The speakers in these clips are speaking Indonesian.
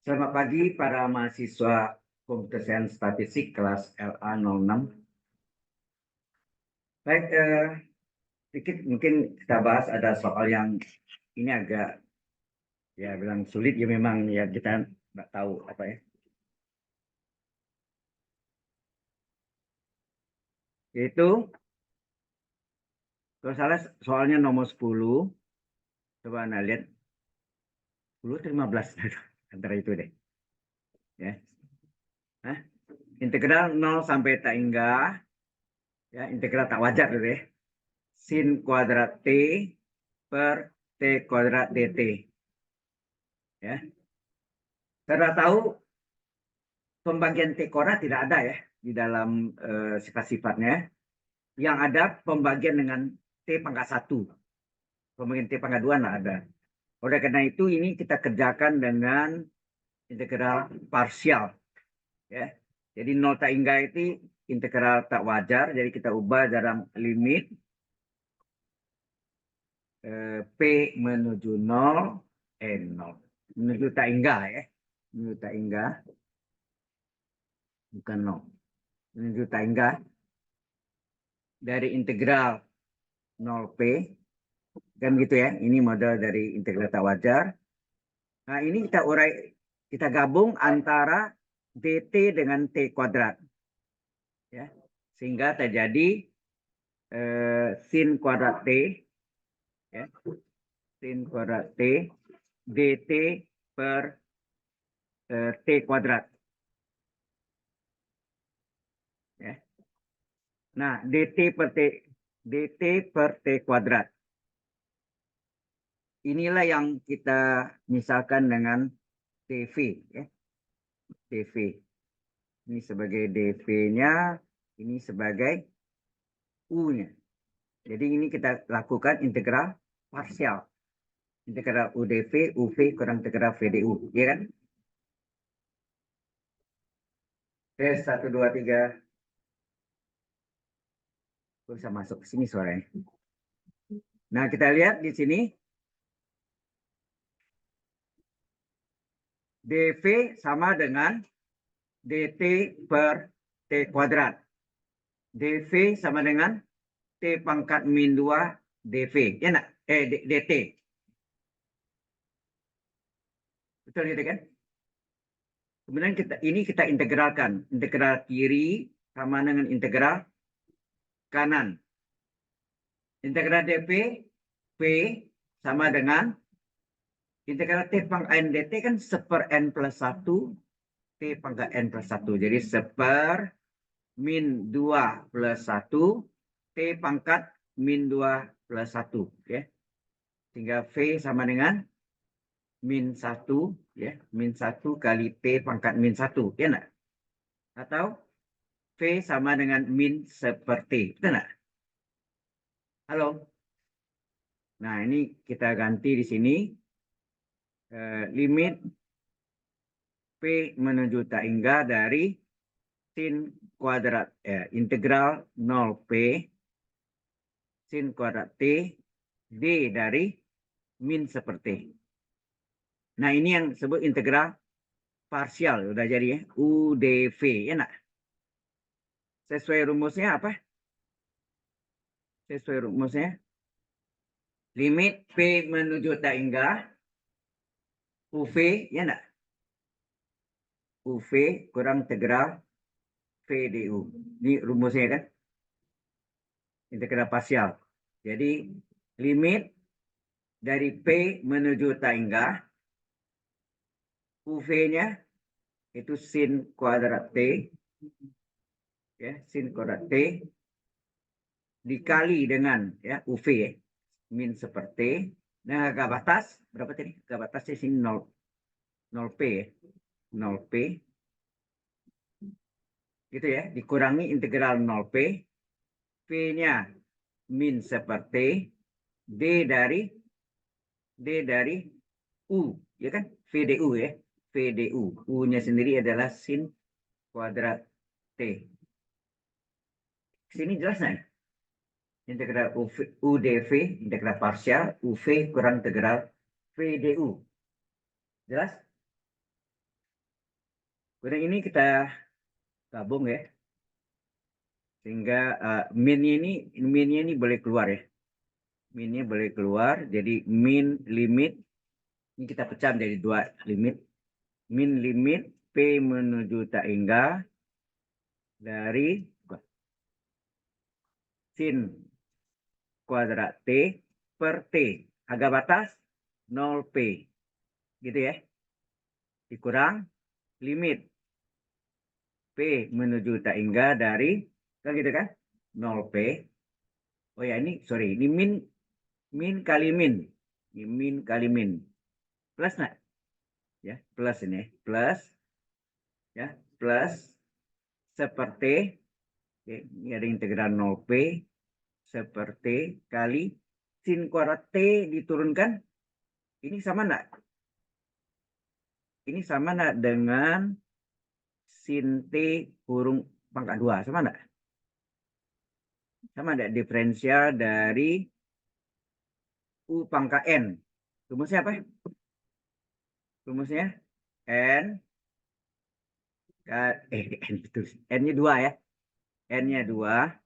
Selamat pagi para mahasiswa Komputer Sains Statistik kelas LA06. Baik, sedikit mungkin kita bahas ada soal yang ini agak ya bilang sulit ya, memang ya kita nggak tahu apa ya. Yaitu kalau salah soalnya nomor 10. Coba Anda lihat 10 atau 15 antara itu deh. Ya. Hah? Integral 0 sampai tak hingga ya, integral tak wajar gitu ya. Sin kuadrat T per T kuadrat dt. Ya. Kita tahu pembagian T kuadrat tidak ada ya di dalam sifat-sifatnya. Yang ada pembagian dengan T pangkat 1. Pembagian T pangkat 2 tidak ada. Oleh karena itu ini kita kerjakan dengan integral parsial. Ya. Jadi 0 tak hingga itu integral tak wajar. Jadi kita ubah dalam limit P menuju 0, 0. Menuju tak hingga ya. Menuju tak hingga. Bukan 0. Menuju tak hingga. Dari integral 0P. Kan gitu ya. Ini model dari integral tak wajar. Nah, ini kita urai, kita gabung antara dt dengan t kuadrat. Ya. Sehingga terjadi sin kuadrat t, ya. Sin kuadrat t dt per t kuadrat. Ya. Nah, dt per t kuadrat. Inilah yang kita misalkan dengan dv, ya. dv. Ini sebagai dv-nya, ini sebagai u-nya. Jadi ini kita lakukan integral parsial. Integral UDV, UV kurang integral VDU. Ya kan? Tes 1, 2, 3. Bisa masuk ke sini suaranya. Nah, kita lihat di sini. dV sama dengan dt per t kuadrat. dV sama dengan t pangkat min 2 dV. Ya enggak? dt. Betul gitu kan? Kemudian kita integralkan. Integral kiri sama dengan integral kanan. Integral dv P sama dengan integral t pangkat n dt kan seper n plus 1 t pangkat n plus 1. Jadi seper min 2 plus 1 t pangkat min 2 plus 1. Ya. Sehingga V sama dengan min 1. Ya. Min 1 kali t pangkat min 1. Ya enggak? Atau V sama dengan min seperti. Betul enggak? Halo? Nah, ini kita ganti di sini. Limit P menuju tak hingga dari sin kuadrat integral 0P sin kuadrat T D dari min seperti. Nah, ini yang disebut integral parsial. Udah jadi ya. UDV. Ya enggak? Sesuai rumusnya apa? Sesuai rumusnya. Limit P menuju tak hingga UV. Ya enggak? UV kurang integral VDU. Ini rumusnya kan? Integral parsial. Jadi limit dari P menuju tak hingga UV-nya itu sin kuadrat T, ya, sin kuadrat T dikali dengan ya UV ya, min seperti. Nah, agak batas berapa tadi? Agak batasnya sini 0P ya. 0P gitu ya, dikurangi integral 0P, P-nya min seperti D dari U, ya kan? VDU ya. VDU. U-nya sendiri adalah sin kuadrat T. Sini jelas nggak? Integral UDV, integral parsial, UV kurang integral VDU. Jelas? Kemudian ini kita gabung ya. Sehingga minnya ini boleh keluar ya. Minnya boleh keluar. Jadi min limit. Ini kita pecah menjadi dua limit. Min limit P menuju tak hingga dari sin kuadrat T per T. Harga batas 0P. Gitu ya. Dikurang limit P menuju tak hingga dari, kan gitu kan? 0P. Oh ya ini, sorry. Ini min kali min. Ini min kali min. Plus nak? Ya, plus ini. Plus. Ya, plus. Seperti. Oke, ini ada integral 0P. Seperti kali sin kuadrat T diturunkan. Ini sama enggak? Ini sama enggak dengan sin T kurung pangkat 2? Sama enggak? Sama enggak diferensial dari U pangkat N? Rumusnya apa? Rumusnya N. N betul. N-nya 2 ya. N-nya 2.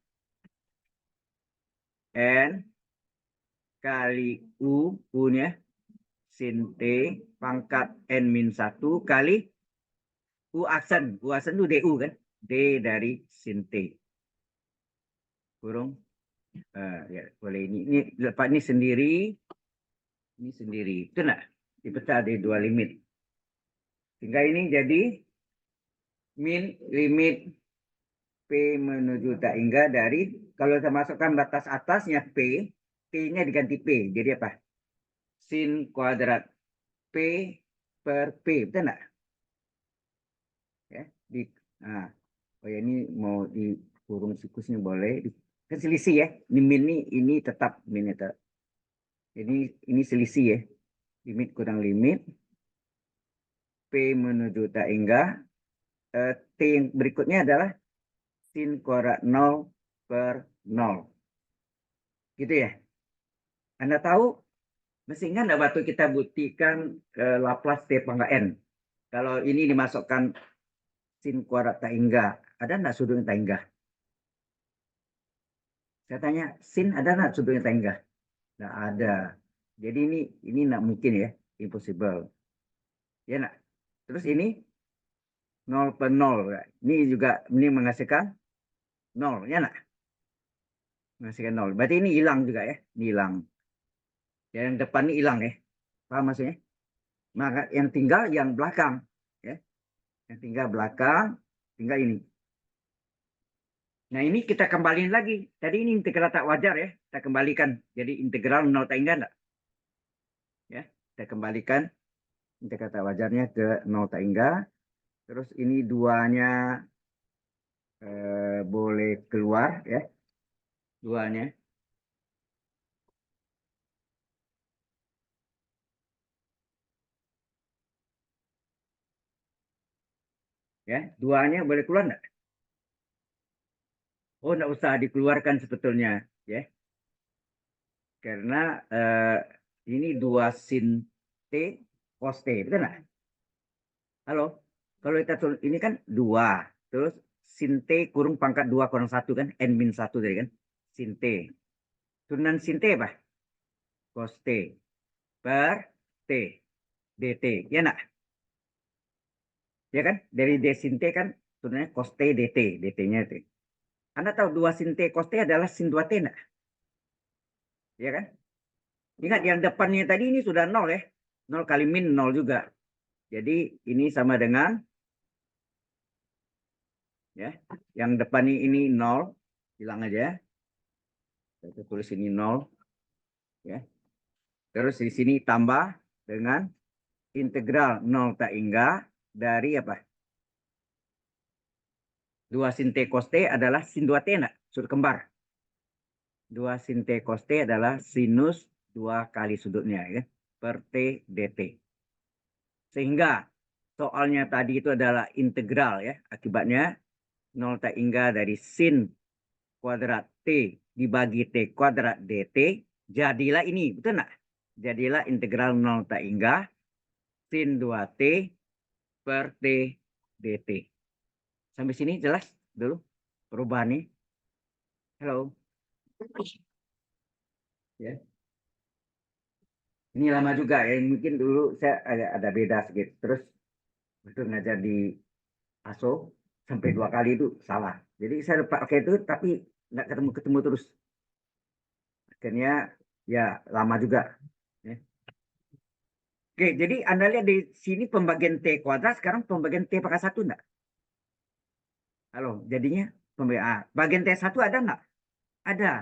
N kali U. U-nya sin T pangkat N-1 kali U aksen. U aksen itu DU kan? D dari sin T. Kurung. Ya, boleh ini lepas ini sendiri. Ini sendiri. Itu enggak? Dipecah dari dua limit. Sehingga ini jadi min limit P menuju tak hingga dari, kalau saya masukkan batas atasnya P, T-nya diganti P. Jadi apa? Sin kuadrat P per P. Betul enggak? Ya, oh ya ini mau di kurung sikusnya boleh. Kan selisih ya. Ini min ini tetap min itu. Jadi ini selisih ya. Limit kurang limit. P menuju tak hingga. T yang berikutnya adalah sin kuadrat 0 per 0. Gitu ya. Anda tahu, masih ingat enggak waktu kita buktikan Laplace T pangkat N? Kalau ini dimasukkan sin kuadrat tak hingga, ada enggak sudutnya tak hingga? Saya tanya, sin ada enggak sudutnya tak hingga? Enggak ada. Jadi ini enggak mungkin ya, impossible. Ya enggak? Terus ini 0 per 0. Ini juga menghasilkan 0, ya enggak? Menghasilkan 0. Berarti ini hilang juga ya, ini hilang. Yang depan ini hilang ya. Paham maksudnya? Maka yang tinggal yang belakang ya. Yang tinggal belakang, tinggal ini. Nah, ini kita kembaliin lagi. Tadi ini integral tak wajar ya. Kita kembalikan. Jadi integral 0 tak hingga enggak? Ya, kita kembalikan integral tak wajarnya ke 0 tak hingga. Terus ini duanya boleh keluar ya. Duanya. Ya, duanya boleh keluar enggak? Oh, enggak usah dikeluarkan sebetulnya ya. Karena ini 2 sin T cos T, betul enggak? Halo? Kalau kita tulis ini kan 2, terus sin T kurung pangkat 2 kurang 1 kan, N-1 tadi kan, sin T. Turunan sin T apa? Cos T per T, dt, ya enggak? Ya kan? Dari D sin T kan turunannya cos T dt, dt-nya itu. Anda tahu 2 sin T cos T adalah sin 2T enggak? Ya kan? Ingat yang depannya tadi ini sudah 0 ya. 0 kali min 0 juga. Jadi ini sama dengan ya, yang depan ini 0, hilang aja. Kita tulis ini 0 ya. Terus di sini tambah dengan integral 0 tak hingga dari apa? 2 sin T cos T adalah sin 2T enggak? Sudut kembar. 2 sin T cos T adalah sinus 2 kali sudutnya ya, per T dt. Sehingga soalnya tadi itu adalah integral ya. Akibatnya 0 tak hingga dari sin kuadrat T dibagi T kuadrat dt. Jadilah ini, betul enggak? Jadilah integral 0 tak hingga sin 2T per T dt. Sampai sini jelas dulu perubahannya. Halo. Ya. Ini lama juga ya, mungkin dulu saya ada beda sedikit. Terus betul ngajar di ASO sampai 2 kali itu salah. Jadi saya pakai itu tapi nggak ketemu terus. Akhirnya ya lama juga. Ya. Oke, jadi Anda lihat di sini pembagian T kuadrat, sekarang pembagian T pangkat 1 enggak? Halo, jadinya bagian T1 ada enggak? Ada.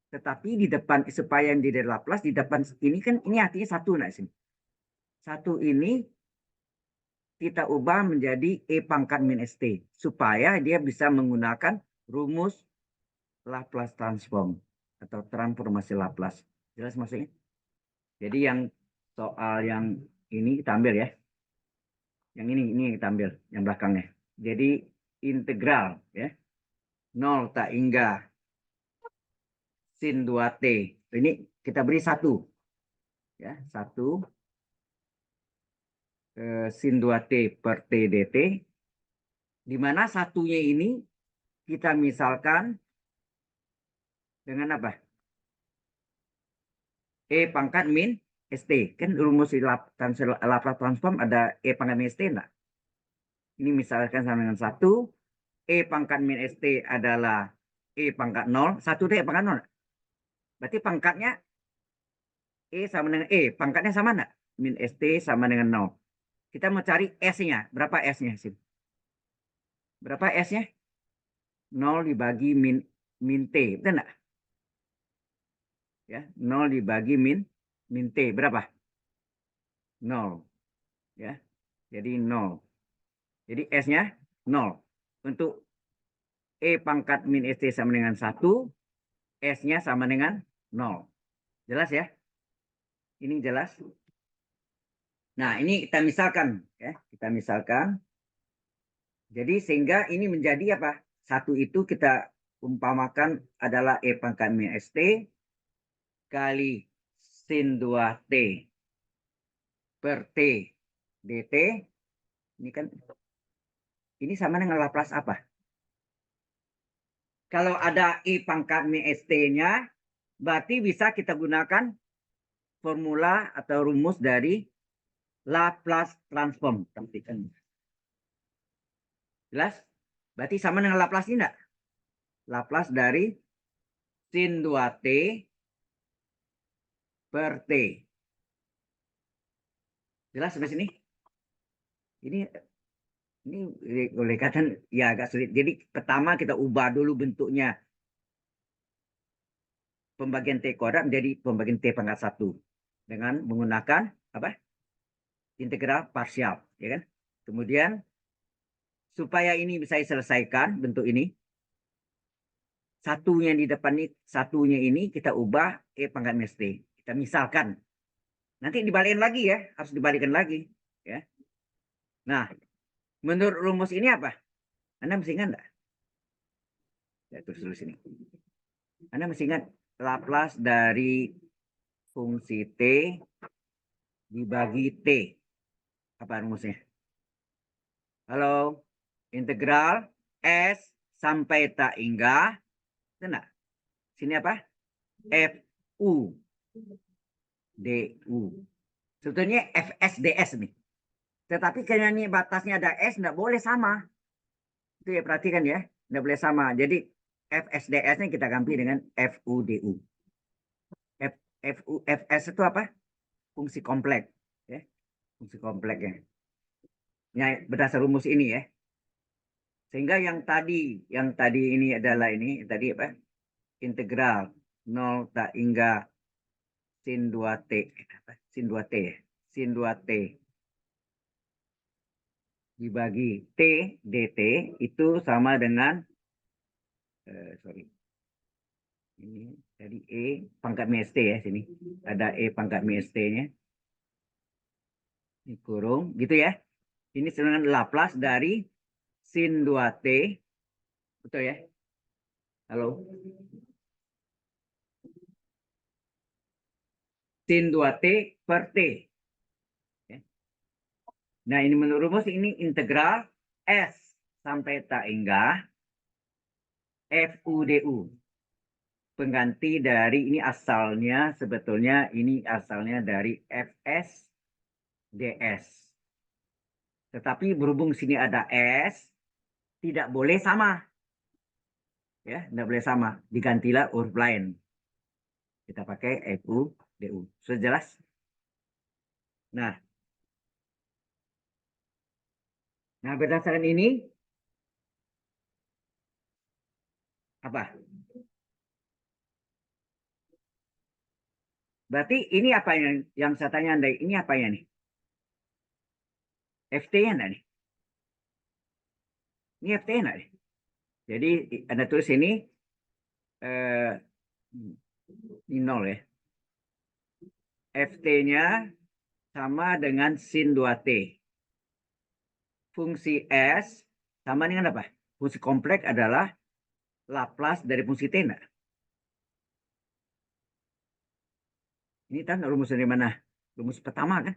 Tetapi di depan supaya yang di Laplace di depan ini kan ini artinya 1 enggak sini. 1 ini kita ubah menjadi E pangkat min ST supaya dia bisa menggunakan rumus Laplace transform atau transformasi Laplace. Jelas maksudnya? Jadi yang soal yang ini kita ambil ya. Yang ini kita ambil yang belakangnya. Jadi integral ya. 0 tak hingga sin 2t. Ini kita beri 1 ya, 1 sin 2t per t dt, di mana satunya ini kita misalkan dengan apa? E pangkat min st. Kan rumus Laplace transform ada E pangkat min st enggak? Ini misalkan sama dengan 1, E pangkat min st adalah E pangkat 0, 1 itu E pangkat 0. Berarti pangkatnya E sama dengan E, pangkatnya sama enggak? Min st sama dengan 0. Kita mau cari S-nya, berapa S-nya sih? Berapa S-nya? 0 dibagi min T, betul enggak? Ya, 0 dibagi min T, berapa? 0. Ya, jadi 0. Jadi S-nya 0. Untuk E pangkat min ST sama dengan 1, S-nya sama dengan 0. Jelas ya? Ini jelas? Nah, ini kita misalkan. Ya, kita misalkan. Jadi sehingga ini menjadi apa? 1 itu kita umpamakan adalah E pangkat min ST kali sin 2T per T dt. Ini kan ini sama dengan Laplace apa? Kalau ada I pangkat min ST-nya, berarti bisa kita gunakan formula atau rumus dari Laplace transform. Jelas? Berarti sama dengan Laplace ini enggak? Laplace dari sin 2T per T. Jelas sampai sini? Ini oleh kata ya agak sulit. Jadi pertama kita ubah dulu bentuknya pembagian T kuadrat menjadi pembagian T pangkat 1 dengan menggunakan apa? Integral parsial, ya kan? Kemudian supaya ini bisa diselesaikan bentuk ini, satunya di depan ini, satunya ini kita ubah E pangkat min ST. Kita misalkan. Nanti dibalikin lagi ya, harus dibalikin lagi, ya. Nah, menurut rumus ini apa? Anda mesti ingat enggak? Ya, terus dulu sini. Anda mesti ingat Laplace dari fungsi T dibagi T. Apa rumusnya? Halo, integral S sampai tak hingga, enggak? Sini apa? FU DU. Sebetulnya FSDS nih. Tetapi karena ini batasnya ada S, enggak boleh sama. Itu ya perhatikan ya, enggak boleh sama. Jadi FSDS-nya kita ganti dengan FUDU. FS itu apa? Fungsi kompleks. Ya. Fungsi kompleks ya. Ya, berdasar rumus ini ya. Sehingga yang tadi ini adalah ini tadi apa? Integral 0 tak hingga sin 2t apa? Sin 2t ya. Sin 2t dibagi t dt itu sama dengan sorry. Ini tadi E pangkat min ST ya sini. Ada E pangkat min ST-nya. Ini kurung gitu ya. Ini dengan Laplace dari sin 2t. Betul ya? Halo. Sin 2t per t. Nah, ini menurut rumus ini integral S sampai tak hingga FUDU. Pengganti dari ini asalnya sebetulnya ini asalnya dari FS DS. Tetapi berhubung sini ada S, tidak boleh sama. Ya, tidak boleh sama. Digantilah huruf lain. Kita pakai FUDU. Sudah jelas? Nah, berdasarkan ini apa? Berarti ini apa yang saya tanya Anda? Ini apanya nih? FT-nya enggak nih? Ini FT-nya enggak nih? Jadi Anda tulis ini eh, ini 0 ya. FT-nya sama dengan sin 2T. Fungsi S sama dengan apa? Fungsi kompleks adalah Laplace dari fungsi T enggak? Ini kan rumus dari mana? Rumus pertama kan?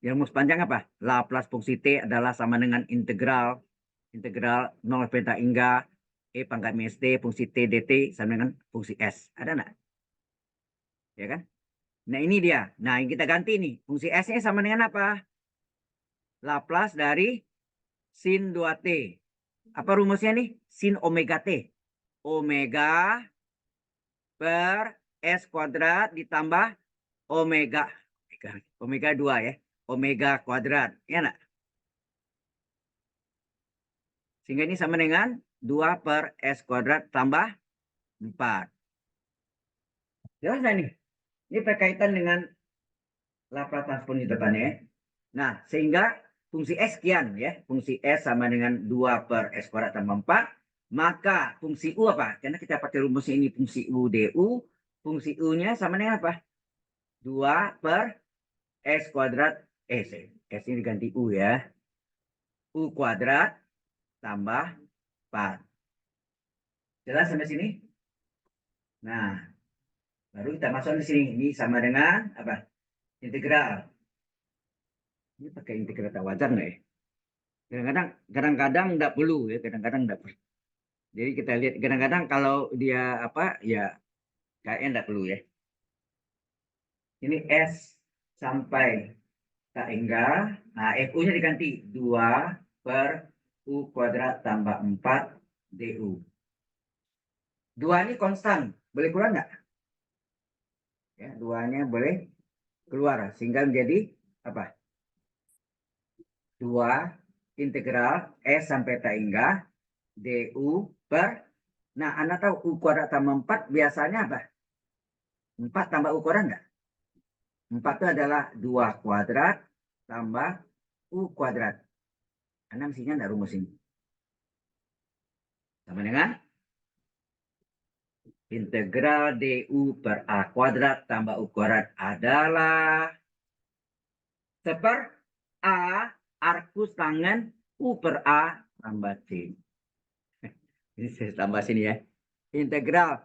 Yang rumus panjang apa? Laplace fungsi T adalah sama dengan integral 0 sampai hingga E pangkat minus T fungsi T dt sama dengan fungsi S. Ada enggak? Ya kan? Nah ini dia. Nah yang kita ganti nih. Fungsi S-nya sama dengan apa? Laplace dari sin 2T. Apa rumusnya nih? Sin omega T. Omega per S kuadrat ditambah omega. Omega 2 ya. Omega kuadrat. Ya enggak? Sehingga ini sama dengan 2 per S kuadrat tambah 4. Jelas nggak nih? Ini berkaitan dengan Laplace transform itu kan ya. Nah, sehingga fungsi S sekian ya. Fungsi S sama dengan 2 per S kuadrat tambah 4. Maka fungsi U apa? Karena kita pakai rumus ini fungsi U DU. Fungsi U-nya sama dengan apa? 2 per S kuadrat. S ini diganti U ya. U kuadrat tambah 4. Jelas sampai sini? Nah, baru kita masuk di sini. Ini sama dengan apa? Integral. Ini pakai integral tak wajar nggak ya? Kadang-kadang nggak perlu ya, kadang-kadang nggak perlu. Jadi kita lihat kadang-kadang kalau dia apa ya kayaknya nggak perlu ya. Ini S sampai tak hingga. Nah, FU-nya diganti 2 per U kuadrat tambah 4 DU. 2 ini konstan, boleh keluar nggak? Ya, 2-nya boleh keluar sehingga menjadi apa? 2 integral S sampai tak hingga DU per. Nah, Anda tahu U kuadrat tambah 4 biasanya apa? 4 tambah U kuadrat enggak? 4 itu adalah 2 kuadrat tambah U kuadrat. Anda mestinya enggak rumus ini. Sama dengan integral DU per A kuadrat tambah U kuadrat adalah seper A arkus tangen U per A tambah C. Ini saya tambah sini ya. Integral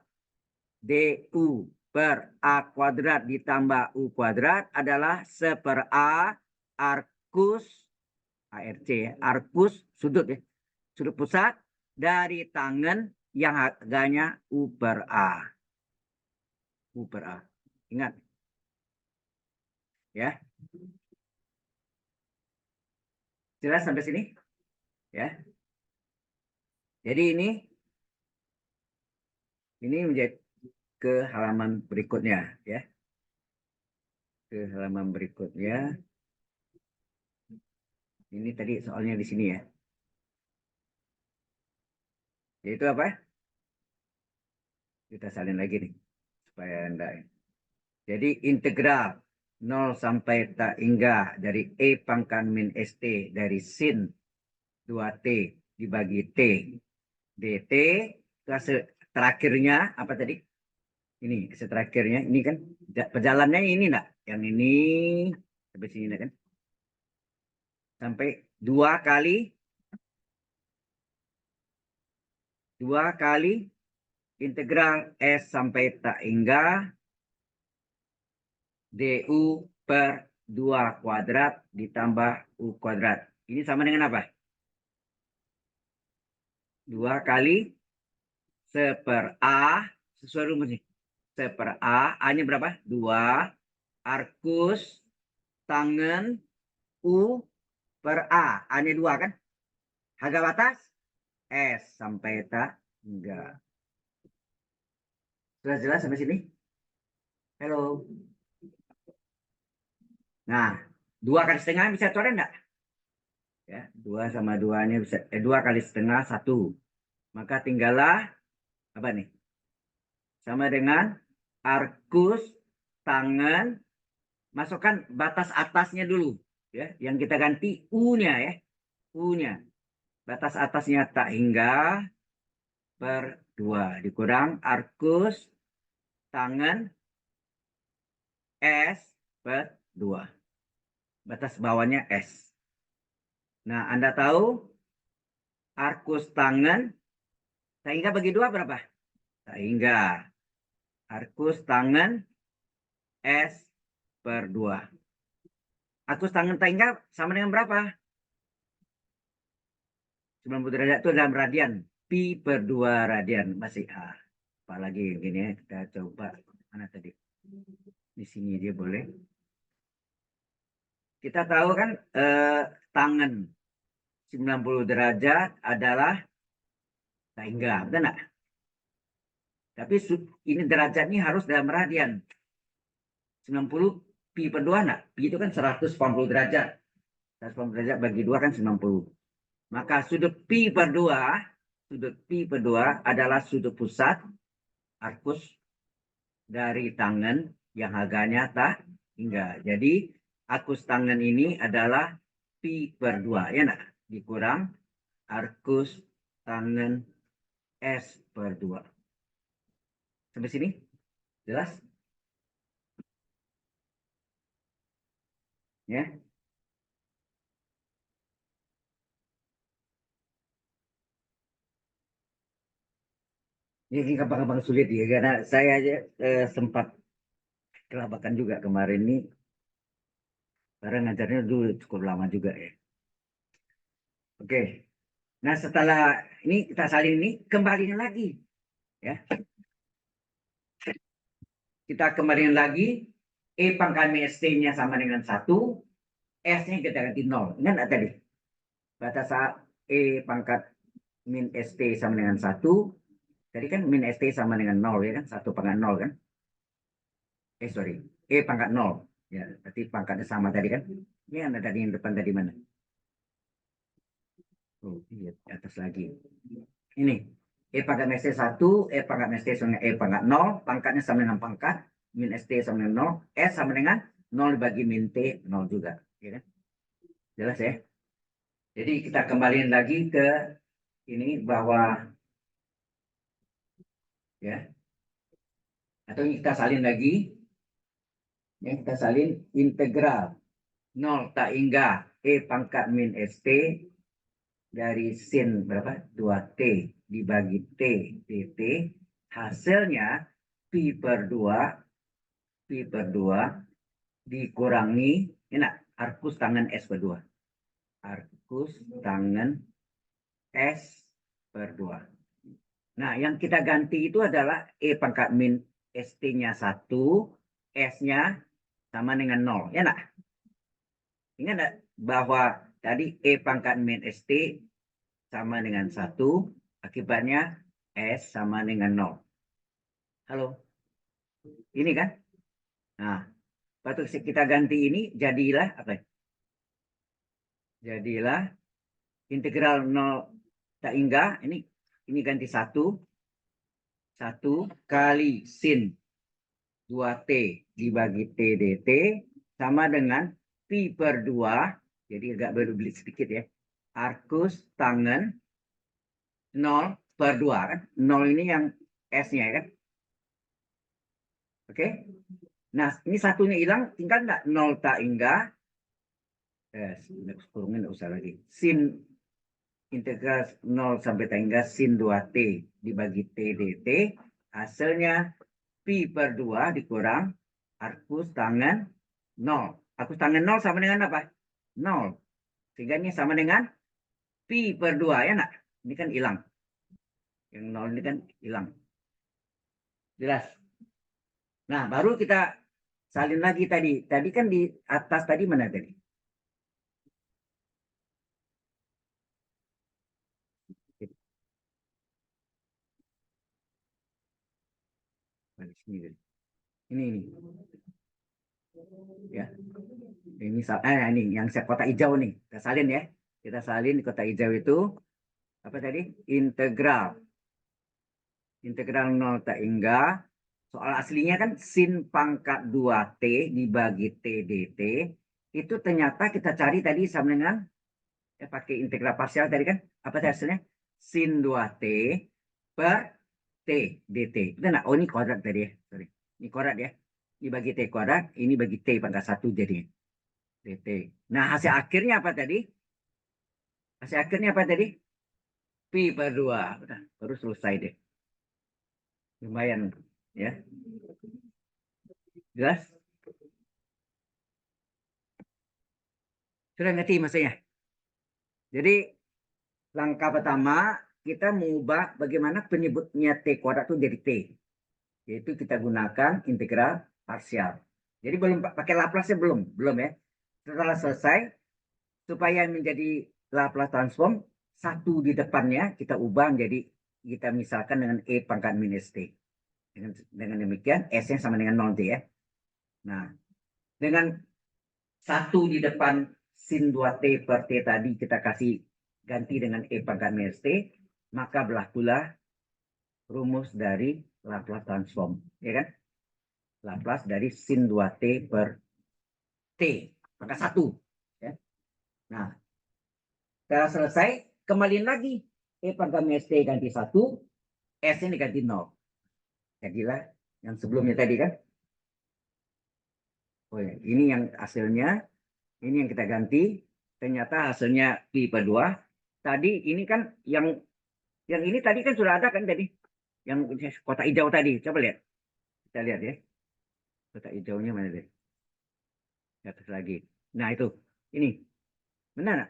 DU per A kuadrat ditambah U kuadrat adalah seper A arkus ARC ya, arkus sudut ya. Sudut pusat dari tangen yang harganya U per A. U per A. Ingat. Ya. Jelas sampai sini? Ya. Jadi ini menjadi ke halaman berikutnya ya. Ke halaman berikutnya. Ini tadi soalnya di sini ya. Yaitu apa? Kita salin lagi nih supaya Anda. Jadi integral 0 sampai tak hingga dari E pangkat min ST dari sin 2T dibagi T dt. Terakhirnya apa tadi? Ini terakhirnya ini kan perjalanannya ini enggak? Yang ini sampai sini kan? Sampai 2 kali integral S sampai tak hingga DU per 2 kuadrat ditambah U kuadrat. Ini sama dengan apa? 2 kali 1/A sesuai rumus nih. 1/A, A-nya berapa? 2. Arkus tangen U per A. A-nya 2 kan? Harga batas S sampai tak enggak. Sudah jelas sampai sini? Halo. Nah, 2 kali setengah bisa coret enggak? Ya, 2 sama 2-nya bisa 2 kali setengah 1. Maka tinggallah apa nih? Sama dengan arkus tangan, masukkan batas atasnya dulu ya, yang kita ganti U-nya ya. U-nya. Batas atasnya tak hingga per 2 dikurang arkus tangan S per 2. Batas bawahnya S. Nah, Anda tahu arkus tangan tak hingga bagi 2 berapa? Tak hingga. Arkus tangan S per 2. Arkus tangan tak hingga sama dengan berapa? 90 derajat itu dalam radian. Pi per 2 radian. Masih A. Apalagi gini ya, kita coba. Mana tadi? Di sini dia boleh. Kita tahu kan tangan 90 derajat adalah tak hingga. Betul enggak? Tapi ini derajatnya harus dalam radian. 90 pi per 2 enggak? Pi itu kan 180 derajat. 180 derajat bagi 2 kan 90. Maka sudut pi per 2 adalah sudut pusat arkus dari tangan yang harganya tak hingga. Jadi arkus tangan ini adalah pi per 2 ya nak? Dikurang arkus tangan S per 2. Sampai sini jelas? Ya. Ini gampang-gampang sulit ya karena saya aja sempat kelabakan juga kemarin nih karena ngajarnya dulu cukup lama juga ya. Oke. Nah, setelah ini kita salin ini kembaliin lagi ya. Kita kembaliin lagi E pangkat min ST-nya sama dengan 1, S-nya kita ganti 0. Ingat nggak tadi? Batas E pangkat min ST sama dengan 1. Tadi kan min ST sama dengan 0 ya kan? 1 pangkat 0 kan? Sorry. E pangkat 0. Ya, berarti pangkatnya sama tadi kan? Ini ada tadi yang depan tadi mana? Oh, iya, atas lagi. Ini. E pangkat min ST 1, E pangkat min ST sama dengan E pangkat 0. Pangkatnya sama dengan pangkat. Min ST sama dengan 0. S sama dengan 0 dibagi min T, 0 juga. Ya kan? Jelas ya? Jadi kita kembaliin lagi ke ini bahwa ya, atau kita salin lagi, ya kita salin integral 0 tak hingga E pangkat min ST dari sin berapa? 2T dibagi T dt, hasilnya pi per 2 dikurangi, enak, arkus tangan S per 2. Arkus tangan S per 2. Nah, yang kita ganti itu adalah E pangkat min ST-nya 1, S-nya sama dengan 0. Ya nak? Ingat enggak bahwa tadi E pangkat min ST sama dengan 1, akibatnya S sama dengan 0. Halo? Ini kan? Nah, waktu kita ganti ini, jadilah apa? Jadilah integral 0 tak hingga, ini ganti 1 kali sin 2T dibagi T dt sama dengan pi per 2, jadi agak berbelit sedikit ya, arkus tangan 0 per 2 kan, 0 ini yang S-nya kan. Oke. Nah, ini satunya hilang, tinggal enggak 0 tak hingga kurungin enggak usah lagi. Sin integral 0 sampai tak hingga sin 2T dibagi T dt, hasilnya pi per 2 dikurang arkus tangan 0. Arkus tangan 0 sama dengan apa? 0. Sehingga ini sama dengan pi per 2 ya nak? Ini kan hilang. Yang 0 ini kan hilang. Jelas? Nah, baru kita salin lagi tadi. Tadi kan di atas tadi mana tadi? Ini. Ya. Ini yang kotak hijau nih. Kita salin ya. Kita salin di kotak hijau itu apa tadi? Integral 0 tak hingga soal aslinya kan sin pangkat 2t dibagi t dt itu ternyata kita cari tadi sama dengan pakai integral parsial tadi kan apa tadi hasilnya sin 2t per t dt. Benar? Oh ini kuadrat tadi ya. Sorry. Ini kuadrat ya. Ini bagi t kuadrat, ini bagi t pangkat 1 jadi dt. Nah, hasil akhirnya apa tadi? Hasil akhirnya apa tadi? Pi per 2. Udah, baru selesai deh. Lumayan ya. Jelas? Sudah ngerti maksudnya? Jadi langkah pertama kita mengubah bagaimana penyebutnya t kuadrat itu jadi t. Yaitu kita gunakan integral parsial. Jadi belum pakai Laplace belum ya. Setelah selesai supaya menjadi Laplace transform satu di depannya kita ubah menjadi kita misalkan dengan e pangkat minus t. Dengan demikian s-nya sama dengan 0 t ya. Nah, dengan satu di depan sin 2t per t tadi kita kasih ganti dengan e pangkat minus t, maka berlakulah rumus dari Laplace transform, ya kan? Laplace dari sin 2t per t, maka 1. Ya. Nah, setelah selesai, kembali lagi e pangkat minus t ganti 1, s-nya diganti 0. Jadilah yang sebelumnya tadi kan. Oh ya, ini yang hasilnya, ini yang kita ganti. Ternyata hasilnya pi per 2. Tadi ini kan yang ini tadi kan sudah ada kan tadi. Yang kotak hijau tadi. Coba lihat. Kita lihat ya. Kotak hijaunya mana deh? Di atas lagi. Nah, itu. Ini. Benar.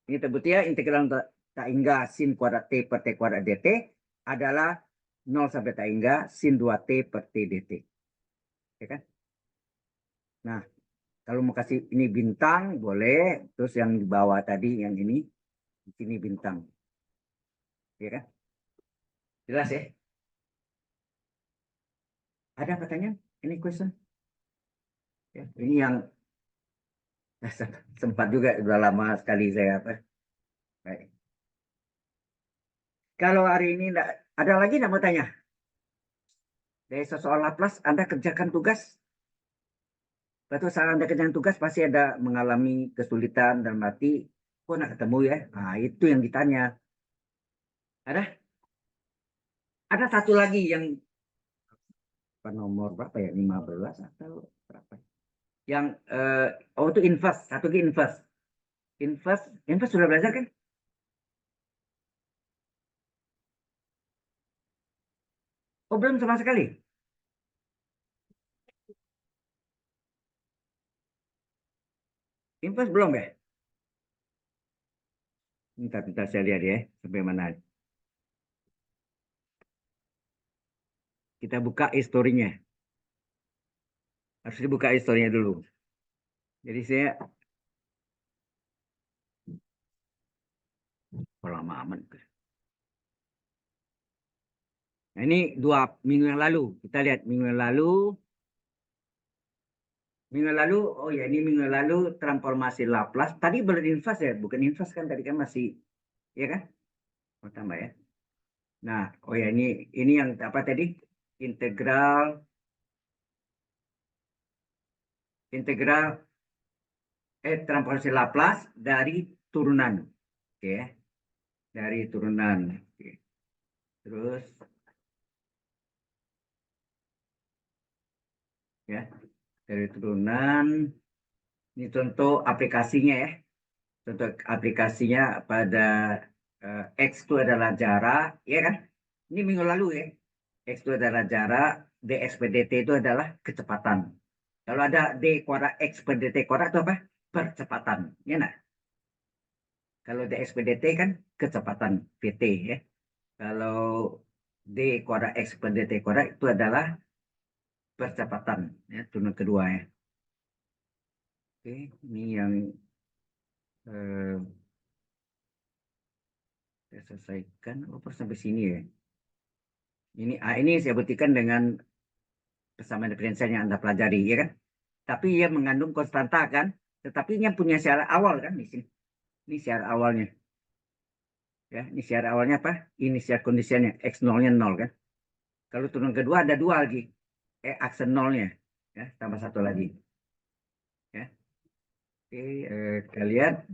Ini terbukti ya integral tak hingga sin kuadrat t per t kuadrat dt adalah 0 sampai tak hingga sin 2t per t dt. Ya kan? Nah, kalau mau kasih ini bintang boleh, terus yang di bawah tadi yang ini di sini bintang. Ya kan? Jelas ya? Ada pertanyaan? Ini question? Ya, ini yang sempat juga udah lama sekali saya apa. Baik. Kalau hari ini ada lagi nggak mau tanya? Dari soal Laplace Anda kerjakan tugas. Betul saat Anda kerjakan tugas pasti ada mengalami kesulitan dan mati. Kok nak ketemu ya? Nah, itu yang ditanya. Ada? Ada satu lagi yang nomor berapa ya? 15 atau berapa? Yang oh itu inverse, satu lagi inverse. Inverse sudah belajar kan? Oh, belum sama sekali. Inverse belum ya? Bentar, saya lihat ya, sampai mana. Kita buka historinya. Harus dibuka historinya dulu. Jadi saya lama aman. Nah, ini 2 minggu yang lalu. Kita lihat minggu yang lalu. Minggu lalu, oh ya ini minggu lalu transformasi Laplace. Tadi belum inverse ya, bukan inverse kan tadi kan masih, ya kan? Oh, tambah ya. Nah, oh ya ini yang apa tadi? Integral transformasi Laplace dari turunan. Oke, ya. Dari turunan. Oke. Terus ya, dari turunan ini contoh aplikasinya ya. Contoh aplikasinya pada X itu adalah jarak, ya kan? Ini minggu lalu ya. X itu adalah jarak, dx per dt itu adalah kecepatan. Kalau ada d kuadrat x per dt kuadrat itu apa? Percepatan, ya nah. Kalau dx per dt kan kecepatan pt ya. Kalau D kuadrat X per DT kuadrat itu adalah percepatan, ya, turunan kedua ya. Oke, ini yang eh, saya selesaikan. Oh, sampai sini ya. Ini saya buktikan dengan persamaan diferensial yang Anda pelajari, ya kan? Tapi ia mengandung konstanta kan? Tetapi yang punya syarat awal kan di sini. Ini syarat awalnya. Ya, ini syarat awalnya apa? Ini syarat kondisinya X0-nya 0 kan? Kalau turun kedua ada dua lagi. Aksen nolnya. Ya, tambah satu lagi. Ya. Oke, kita lihat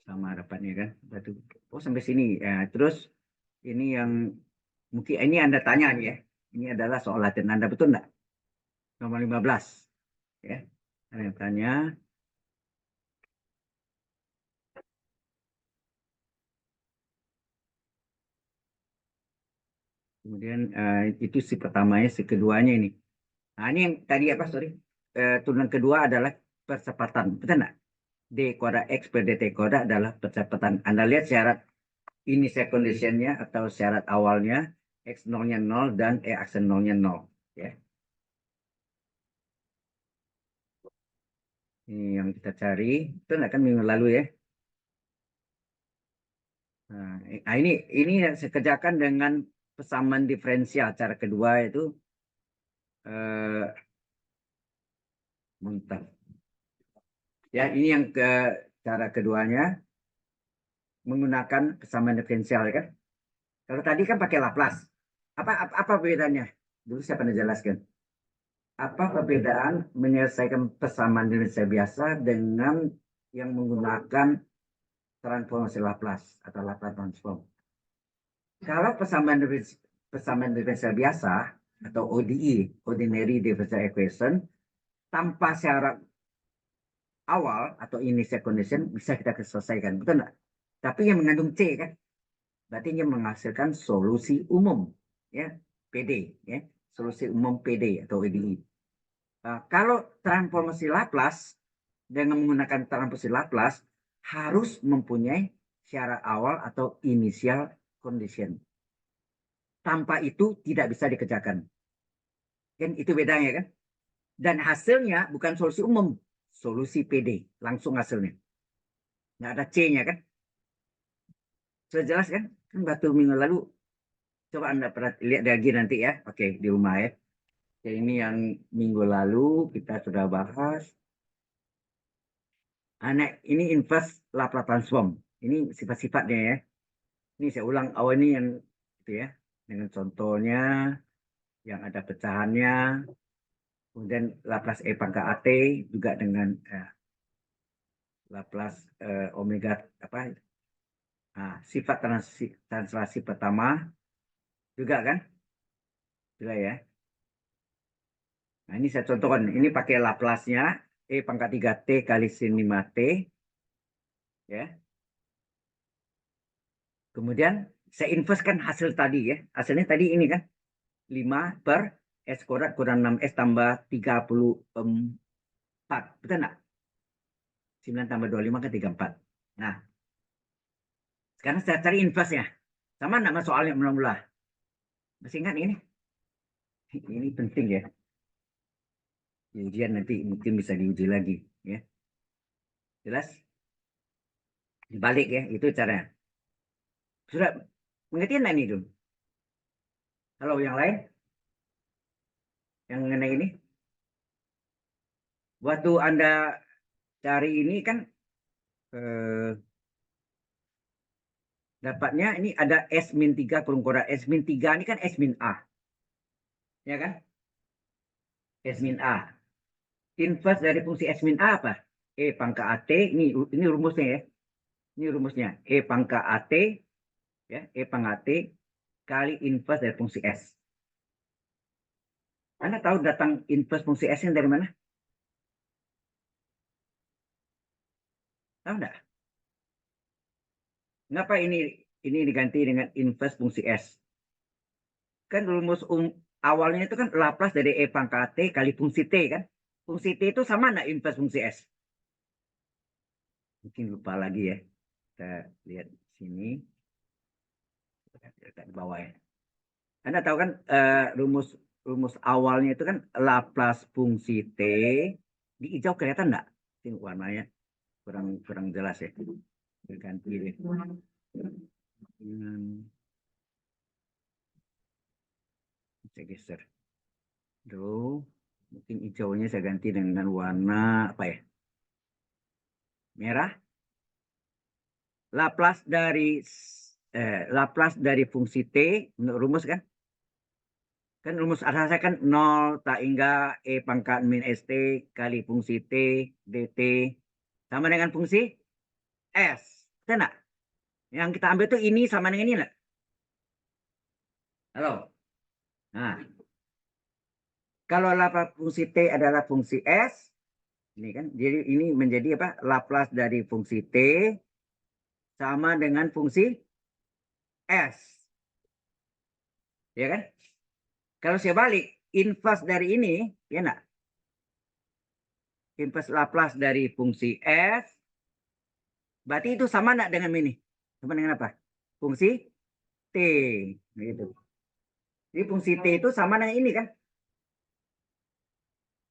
sama dapatnya kan. Batu. Oh, sampai sini. Ya, terus ini yang mungkin ini Anda tanya nih ya. Ini adalah soal latihan Anda, betul enggak? Nomor 15. Ya. Ada yang tanya. Kemudian itu si pertamanya, si keduanya ini. Nah, ini yang tadi apa, sorry. Turunan kedua adalah percepatan. Betul enggak? D kuadrat X per DT kuadrat adalah percepatan. Anda lihat syarat initial conditionnya atau syarat awalnya X0-nya 0 dan aksen 0-nya 0. Ya. Ini yang kita cari. Itu kan minggu lalu ya. Nah, ini yang saya kerjakan dengan persamaan diferensial. Cara kedua itu eh, muntah. Ya, ini yang cara keduanya menggunakan persamaan diferensial kan. Kalau tadi kan pakai Laplace. Apa bedanya? Dulu saya pernah jelaskan. Apa perbedaan menyelesaikan persamaan diferensial biasa dengan yang menggunakan transformasi Laplace atau Laplace transform? Kalau persamaan diferensial biasa atau ODE, ordinary differential equation, tanpa syarat awal atau initial condition bisa kita selesaikan, betul nggak? Tapi yang mengandung C kan, berarti yang menghasilkan solusi umum, ya, PD, ya, solusi umum PD atau ODE. Kalau transformasi Laplace dengan menggunakan transformasi Laplace harus mempunyai syarat awal atau initial condition. Tanpa itu tidak bisa dikerjakan. Kan itu bedanya kan? Dan hasilnya bukan solusi umum, solusi PD, langsung hasilnya. Nggak ada C-nya kan? Sudah jelas kan? Kan batu minggu lalu. Coba Anda lihat lagi nanti ya. Oke, di rumah ya. Oke, ini yang minggu lalu kita sudah bahas. Ini inverse Laplace transform. Ini sifat-sifatnya ya. Ini saya ulang awal ini yang itu ya. Dengan contohnya yang ada pecahannya. Kemudian Laplace E pangkat AT juga dengan Laplace omega apa? Nah, sifat translasi pertama juga kan? Juga ya. Nah, ini saya contohkan. Ini pakai Laplace-nya E pangkat 3T kali sin 5T. Ya. Kemudian saya inverskan hasil tadi ya. Hasilnya tadi ini kan. 5 per S kuadrat kurang 6S tambah 34. Betul nggak? 9 tambah 25 kan 34. Nah, sekarang saya cari inverse-nya. Sama nama soalnya mula-mula. Masih ingat ini? Ini penting ya. Di ujian nanti mungkin bisa diuji lagi. Ya. Jelas? Dibalik ya, itu caranya. Sudah mengerti enggak ini dulu? Kalau yang lain, yang mengenai ini, waktu Anda cari ini kan eh, dapatnya ini ada S-3 kurung kuadrat. S-3 ini kan S-A. Ya kan? S-A. Inverse dari fungsi S-A apa? E pangkat AT, ini rumusnya ya. Ini rumusnya. E pangkat AT, ya, E pangkat AT kali inverse dari fungsi S. Anda tahu datang inverse fungsi S yang dari mana? Tahu enggak? Kenapa ini diganti dengan inverse fungsi S? Kan rumus awalnya itu kan Laplace dari E pangkat T kali fungsi T kan. Fungsi T itu sama enggak inverse fungsi S? Mungkin lupa lagi ya. Kita lihat sini. Letak di bawah ya. Anda tahu kan rumus awalnya itu kan Laplace fungsi T. Di hijau kelihatan enggak? Ini warnanya kurang kurang jelas ya. Ganti deh. Saya geser. Tuh, mungkin hijaunya saya ganti dengan warna apa ya? Merah. Laplace dari fungsi T menurut rumus kan? Kan rumus asasnya kan 0 tak hingga E pangkat min ST kali fungsi T dt sama dengan fungsi S. Betul enggak? Yang kita ambil tuh ini sama dengan ini enggak? Halo? Nah, kalau Laplace fungsi T adalah fungsi S, ini kan, jadi ini menjadi apa? Laplace dari fungsi T sama dengan fungsi S. Ya kan? Kalau saya balik, inverse dari ini, ya enggak? Inverse Laplace dari fungsi S, berarti itu sama enggak dengan ini? Sama dengan apa? Fungsi T. Gitu. Jadi fungsi T itu sama dengan ini kan?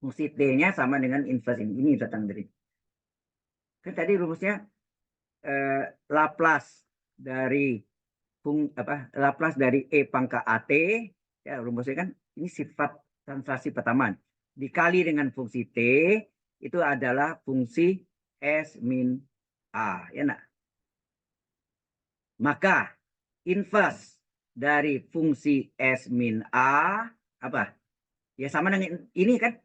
Fungsi T-nya sama dengan inverse ini. Ini datang dari. Kan tadi rumusnya Laplace dari Laplace dari E pangkat AT, ya rumusnya kan ini sifat translasi pertama dikali dengan fungsi T itu adalah fungsi S min A, ya nak. Maka inverse dari fungsi S min A apa? Ya sama dengan ini kan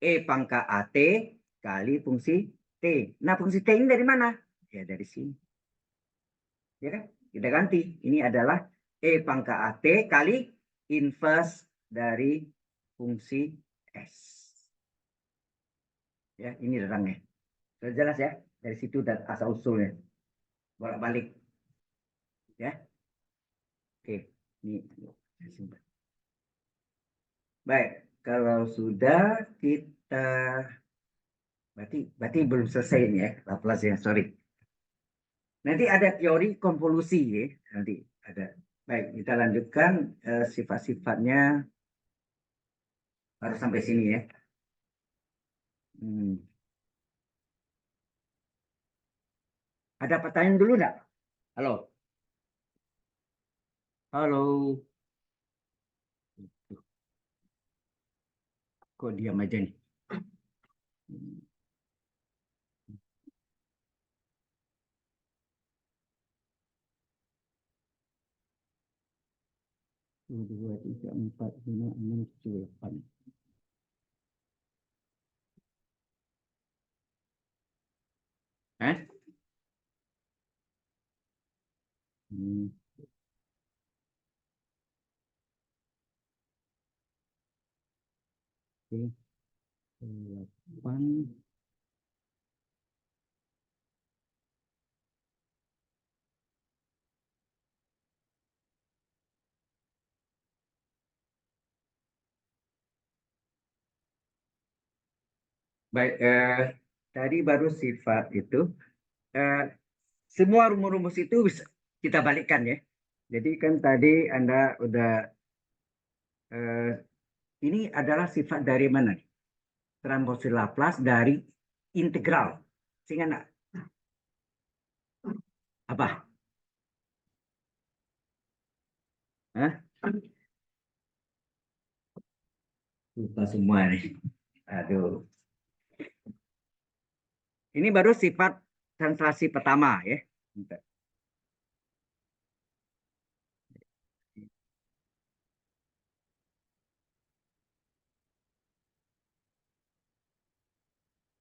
E pangkat AT kali fungsi T. Nah fungsi T ini dari mana? Ya dari sini. Ya kan? Kita ganti. Ini adalah E pangkat AT kali inverse dari fungsi S. Ya, ini datangnya. Sudah jelas ya? Dari situ dan asal usulnya. Bolak-balik. Ya. Oke. Ini. Baik. Kalau sudah kita berarti belum selesai ini ya. Laplace ya, sorry. Nanti ada teori konvolusi ya. Nanti ada. Baik, kita lanjutkan sifat-sifatnya harus sampai sini ya. Ada pertanyaan dulu enggak? Halo. Halo. Kok diam aja nih? Dua, tiga, empat, lima, enam, tujuh, delapan. Eh? Oke. 8. Baik, tadi baru sifat itu. Semua rumus-rumus itu bisa kita balikkan ya. Jadi kan tadi Anda udah ini adalah sifat dari mana? Transposisi Laplace dari integral. Sehingga enggak? Apa? Hah? Lupa semua nih. Aduh. Ini baru sifat translasi pertama ya.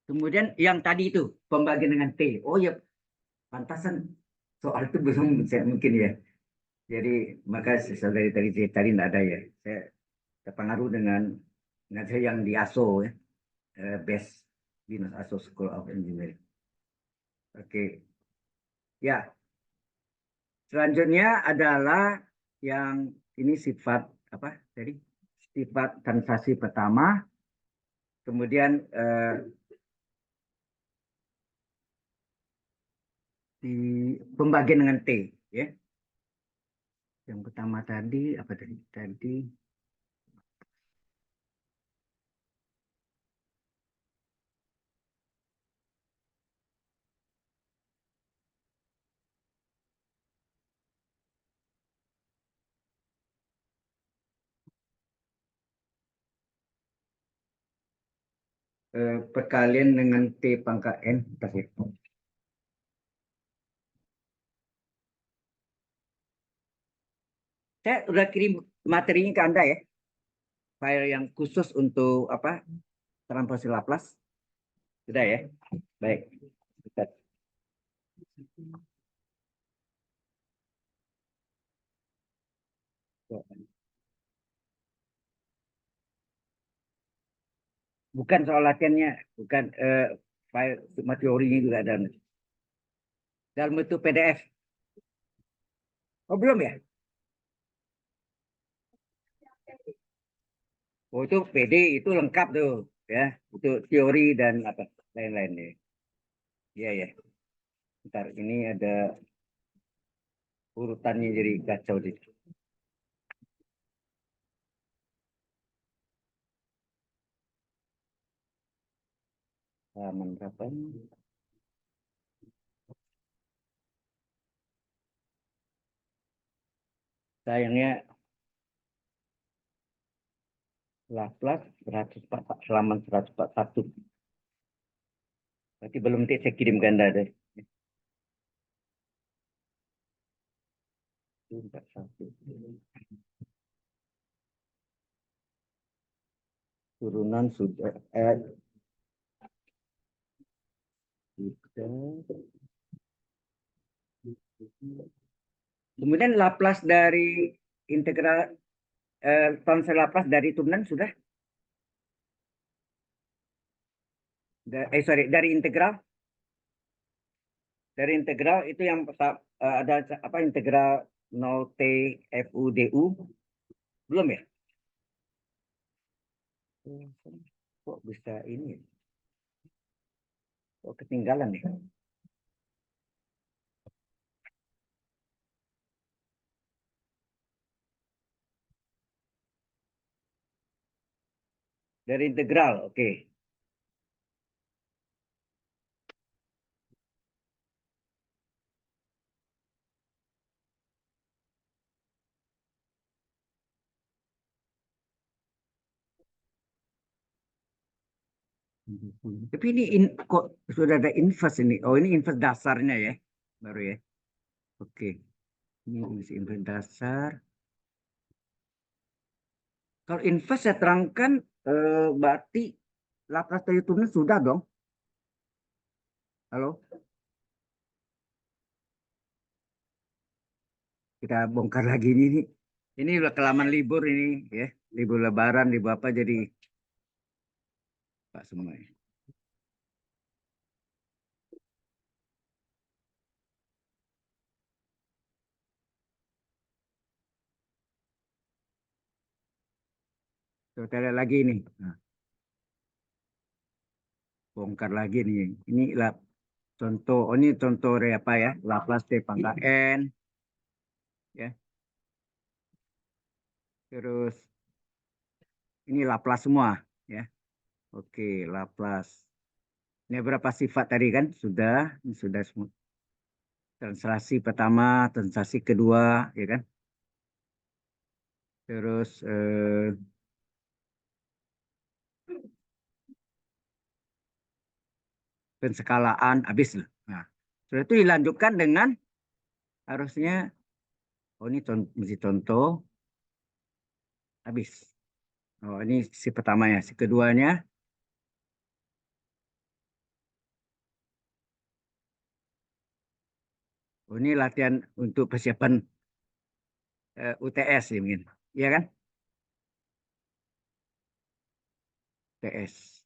Kemudian yang tadi itu pembagian dengan T. Oh ya, pantasan soal itu belum saya mungkin ya. Jadi maka dari tadi tidak ada ya. Saya terpengaruh dengan saya yang di ASO ya, Best Business ASO School of Engineering. Oke, ya. Selanjutnya adalah yang ini sifat apa tadi? Sifat transaksi pertama. Kemudian di pembagian dengan T ya. Yang pertama tadi apa tadi? Tadi perkalian dengan T pangkat N. Bentar ya. Saya udah kirim materinya ke Anda ya. File yang khusus untuk apa? Transformasi Laplace. Sudah ya. Baik. Bentar. Bukan soal latihannya, bukan file semua teorinya juga ada dalam bentuk PDF. Oh belum ya? Oh itu PD itu lengkap tuh ya, itu teori dan apa lain-lainnya. Iya ya. Ntar ini ada urutannya jadi kacau di halaman berapa? Sayangnya Laplace 104, halaman 141. Berarti belum saya kirim ke Anda deh. 41. Turunan sudah sudah. Kemudian Laplace dari integral tonsel Laplace dari turunan sudah. Sorry, dari integral itu yang ada apa integral 0 t fu du belum ya? Kok bisa ini ya? Kok ketinggalan ya? Dari integral, oke. Tapi ini kok sudah ada inverse ini? Oh ini inverse dasarnya ya, baru ya. Oke, ini inverse dasar. Kalau inverse saya terangkan berarti Laplace dari turunan sudah dong. Halo, kita bongkar lagi ini. Ini udah kelamaan libur ini ya, libur Lebaran, libur apa jadi Pak semua. Ya. Kita lihat lagi nih. Nah, bongkar lagi nih. Ini lah contoh, oh ini contoh dari apa ya? Laplace T pangkat N, ya. Terus ini Laplace semua, ya. Oke, Laplace. Ini berapa sifat tadi kan? Ini sudah semua. Translasi pertama, translasi kedua, ya kan? Terus penskalaan habis lah. Nah, setelah itu dilanjutkan dengan harusnya, oh ini mesti contoh habis. Oh ini si pertama ya, si keduanya. Oh, ini latihan untuk persiapan UTS ya mungkin. Iya kan? UTS.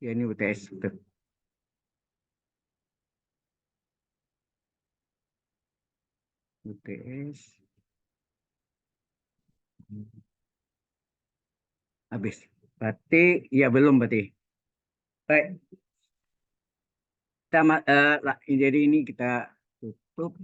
Ya ini UTS. Betul. UTS. Habis. Berarti ya belum berarti. Baik. Jadi ini kita tutup.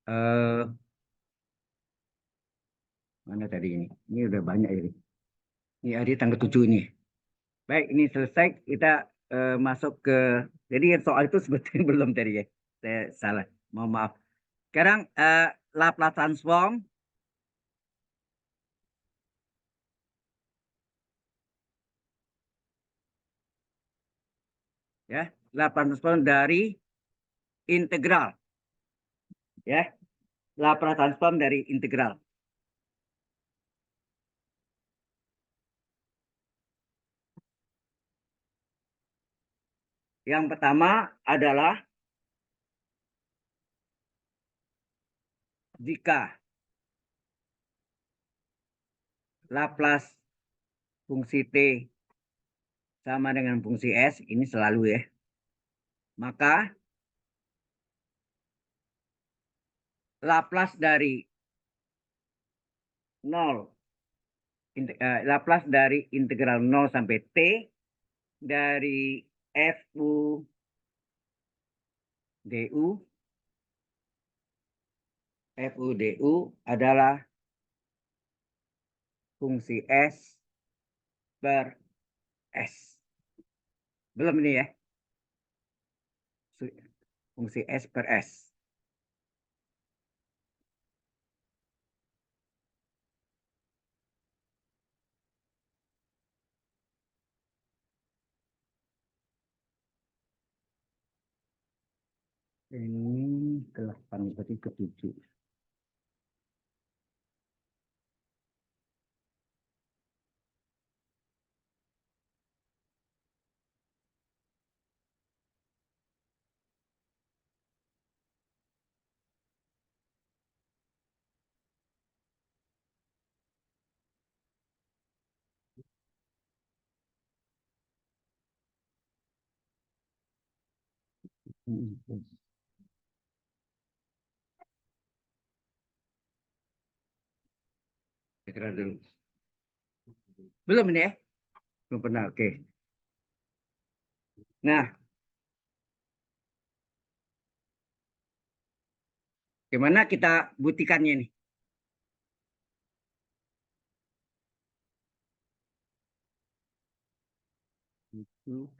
eh Mana tadi ini? Ini udah banyak ini. Ini hari tanggal 7 ini. Baik, ini selesai. Kita masuk ke. Jadi soal itu sebetulnya belum tadi ya. Saya salah. Mohon maaf. Sekarang Laplace transform ya. Laplace transform dari integral ya. Laplace transform dari integral. Yang pertama adalah jika Laplace fungsi T sama dengan fungsi S, ini selalu ya, maka Laplace dari 0, Laplace dari integral 0 sampai T dari FU DU, FU DU adalah fungsi S per S. Belum ini ya, fungsi S per S. Ini ke-8, berarti ke-7. Kira dulu. Belum ini ya? Belum pernah, oke. Nah, gimana kita buktikannya nih? Itu.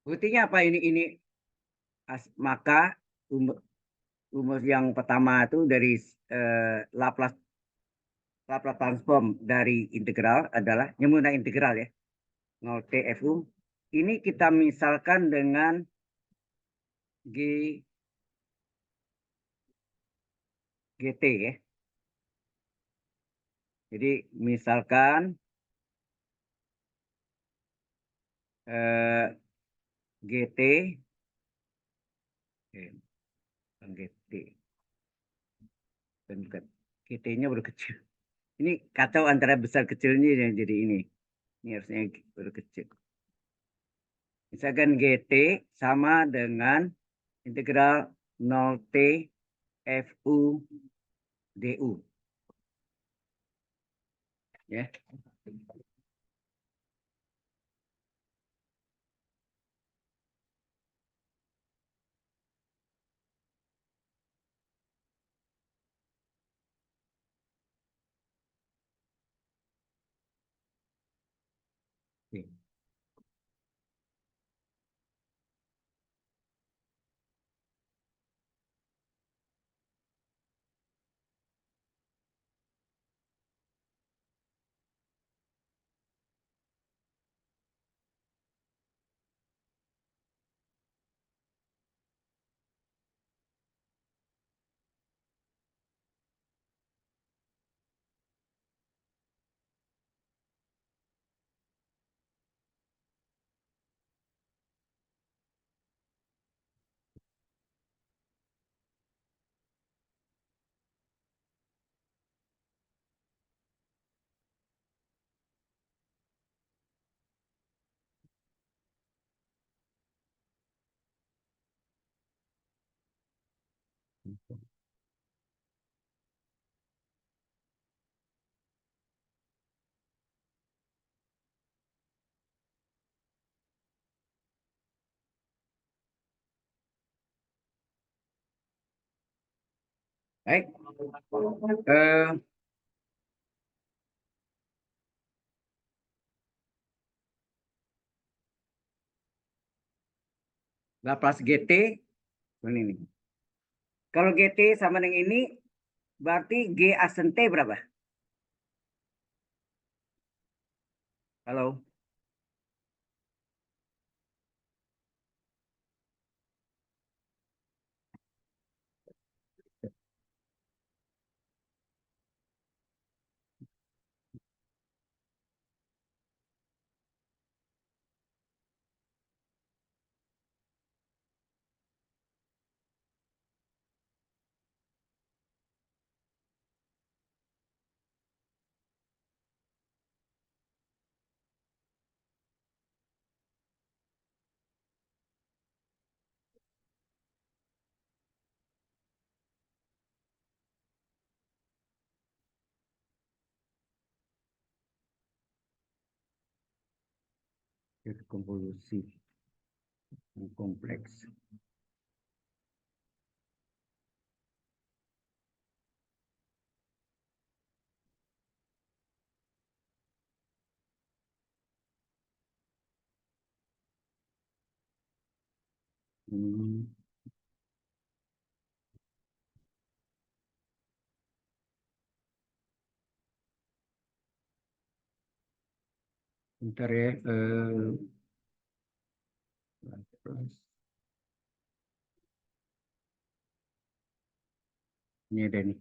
Buktinya apa ini? Maka rumus, rumus yang pertama itu dari Laplace Laplace transform dari integral adalah menggunakan integral ya. 0 T FU. Ini kita misalkan dengan G GT ya. Jadi misalkan eh, GT GT bukan GT-nya baru kecil. Ini kacau antara besar kecilnya yang jadi ini. Ini harusnya baru kecil. Misalkan GT sama dengan integral 0T FU DU. Ya. Oke. Baik. Eh, Laplace GT ini nih. Kalau GT sama dengan ini berarti G aksen T berapa? Halo. Konvolusi yang kompleks. Bentar ya. Ini ada nih.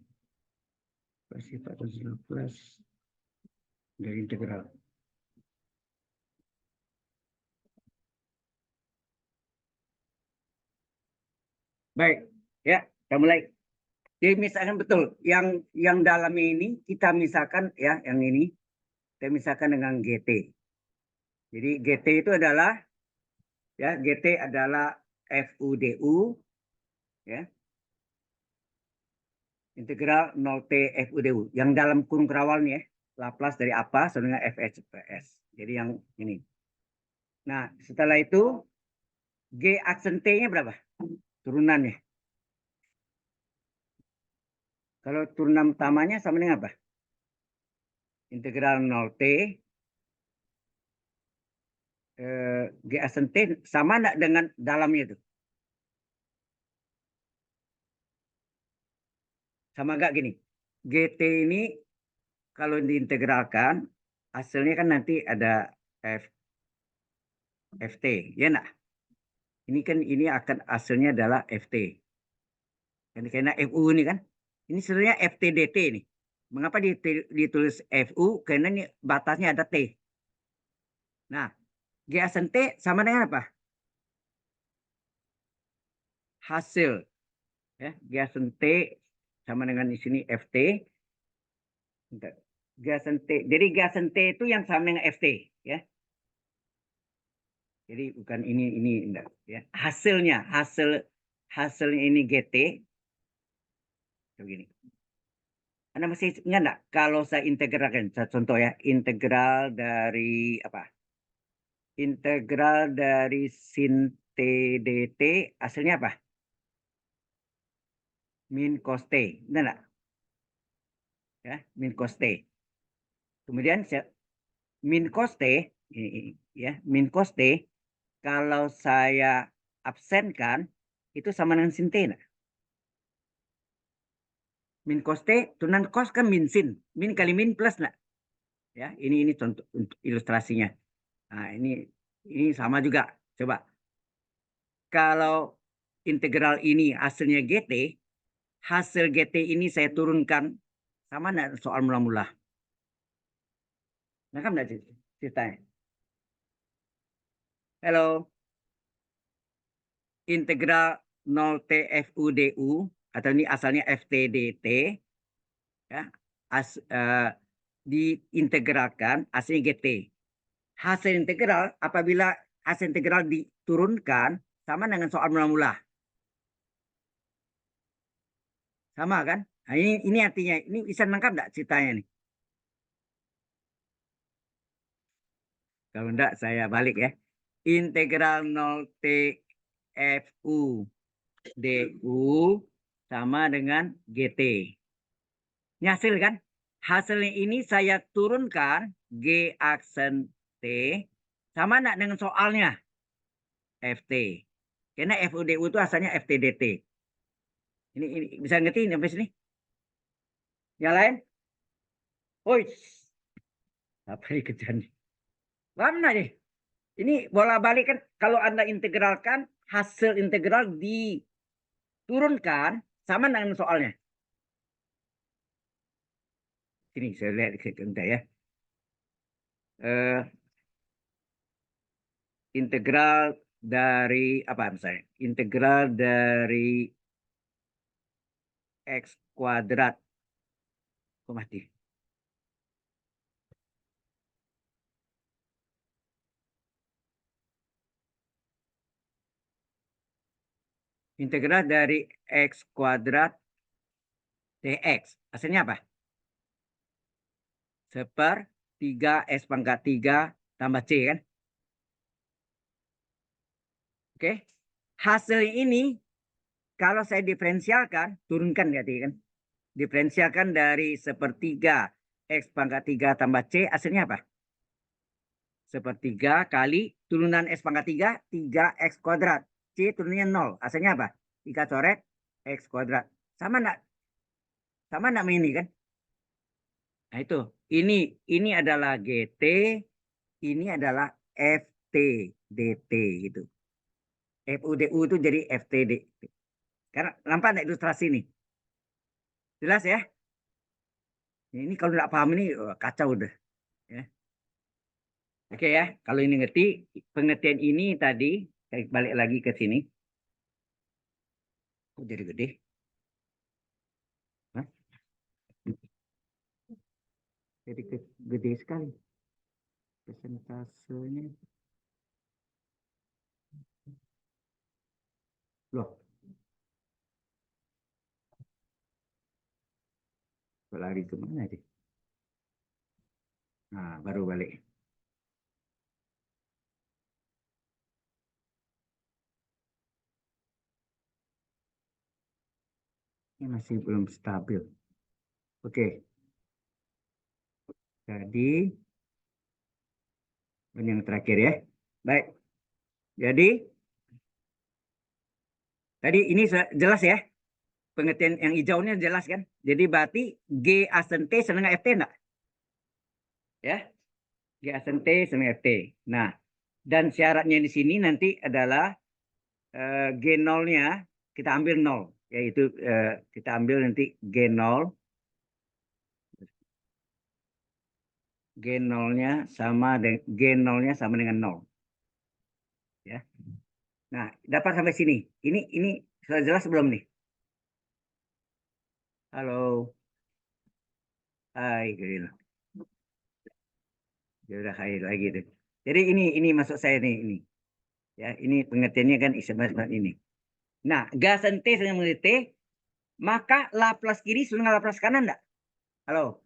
Sifat plus dari integral. Baik, ya, kita mulai. Jadi misalkan betul, yang dalam ini kita misalkan ya, yang ini kita misalkan dengan GT. Jadi GT itu adalah ya, GT adalah FUDU ya. Integral 0T FUDU. Yang dalam kurung kerawalnya ya, Laplace dari apa sama dengan FHPS. Jadi yang ini. Nah, setelah itu G aksen T-nya berapa? Turunannya. Kalau turunan utamanya sama dengan apa? Integral 0T G aksen T sama enggak dengan dalamnya itu? Sama enggak gini? GT ini kalau diintegralkan hasilnya kan nanti ada F, FT, ya enggak? Ini kan ini akan hasilnya adalah FT. Karena FU ini kan, ini sebenarnya FTDT ini. Mengapa ditulis FU? Karena ini batasnya ada T. Nah, G aksen T sama dengan apa? Hasil. Ya, G aksen T sama dengan di sini FT. G aksen T. Jadi G aksen T itu yang sama dengan FT. Ya. Jadi bukan ini enggak. Ya. Hasilnya ini GT. Begini. Anda masih ingat enggak? Kalau saya integralkan, contoh ya, integral dari apa? Integral dari sin T dt hasilnya apa? Min cos T. Benar enggak? Ya, min cos T. Kemudian min cos T, ya, min cos T, kalau saya absenkan, itu sama dengan sin T. Nah. Min cos T, turunan cos kan min sin. Min kali min plus. Nah. Ya, ini contoh untuk ilustrasinya. Nah, ini sama juga. Coba. Kalau integral ini hasilnya GT, hasil GT ini saya turunkan sama enggak soal mula-mula? Nah, kan enggak ceritanya? Halo, integral 0 TFUDU atau ini asalnya FTDT ya, diintegralkan hasilnya GT. Hasil integral apabila hasil integral diturunkan sama dengan soal mula-mula. Sama kan? Nah, ini artinya, ini bisa nangkap nggak ceritanya nih? Kalau enggak, saya balik ya. Integral 0 TFU DU sama dengan GT. Ini hasil kan? Hasilnya ini saya turunkan G aksen T sama enggak dengan soalnya FT. Karena FUDU itu asalnya FTDT. Ini bisa ngerti sampai sini? Yang lain? Woi, apa ini kerjaan? Mana nih? Ini bola balik kan kalau Anda integralkan hasil integral diturunkan sama dengan soalnya. Sini saya lihat sebentar ya. Integral dari apa misalnya? Integral dari X kuadrat. Kok mati? Integral dari X kuadrat dx. Hasilnya apa? Seper 3 X pangkat 3 tambah C kan? Oke. Hasil ini kalau saya diferensialkan, turunkan berarti kan? Diferensialkan dari sepertiga X pangkat 3 tambah C, hasilnya apa? Sepertiga kali turunan X pangkat 3, 3X kuadrat. C turunnya 0. Hasilnya apa? 3 coret X kuadrat. Sama enggak? Sama enggak ini kan? Nah itu. Ini adalah GT, ini adalah FT DT gitu. FUDU itu jadi FTD. Karena nampak enggak ilustrasi ini? Jelas ya? Ini kalau nggak paham ini kacau udah. Ya. Oke ya, kalau ini ngerti pengertian ini tadi, saya balik lagi ke sini. Kok jadi gede? Hah? Jadi gede sekali. Persentasenya. Loh, lari kemana sih? Nah, baru balik. Ini masih belum stabil. Oke, jadi ini yang terakhir ya. Baik, jadi tadi ini jelas ya. Pengertian yang hijaunya jelas kan. Jadi berarti G asen T sama dengan FT enggak? Ya, G asen T sama FT. Nah, dan syaratnya di sini nanti adalah G0-nya kita ambil 0. Yaitu kita ambil nanti G0. G0-nya sama dengan G0-nya sama dengan 0. Ya. Nah, dapat sampai sini. Ini sudah jelas belum nih? Halo. Hai, Green. Ya udah hai lagi deh. Jadi ini maksud saya nih ini. Ya, ini pengertiannya kan sebenarnya ini. Nah, gasan T sama dengan T, maka Laplace kiri sama dengan Laplace kanan enggak? Halo.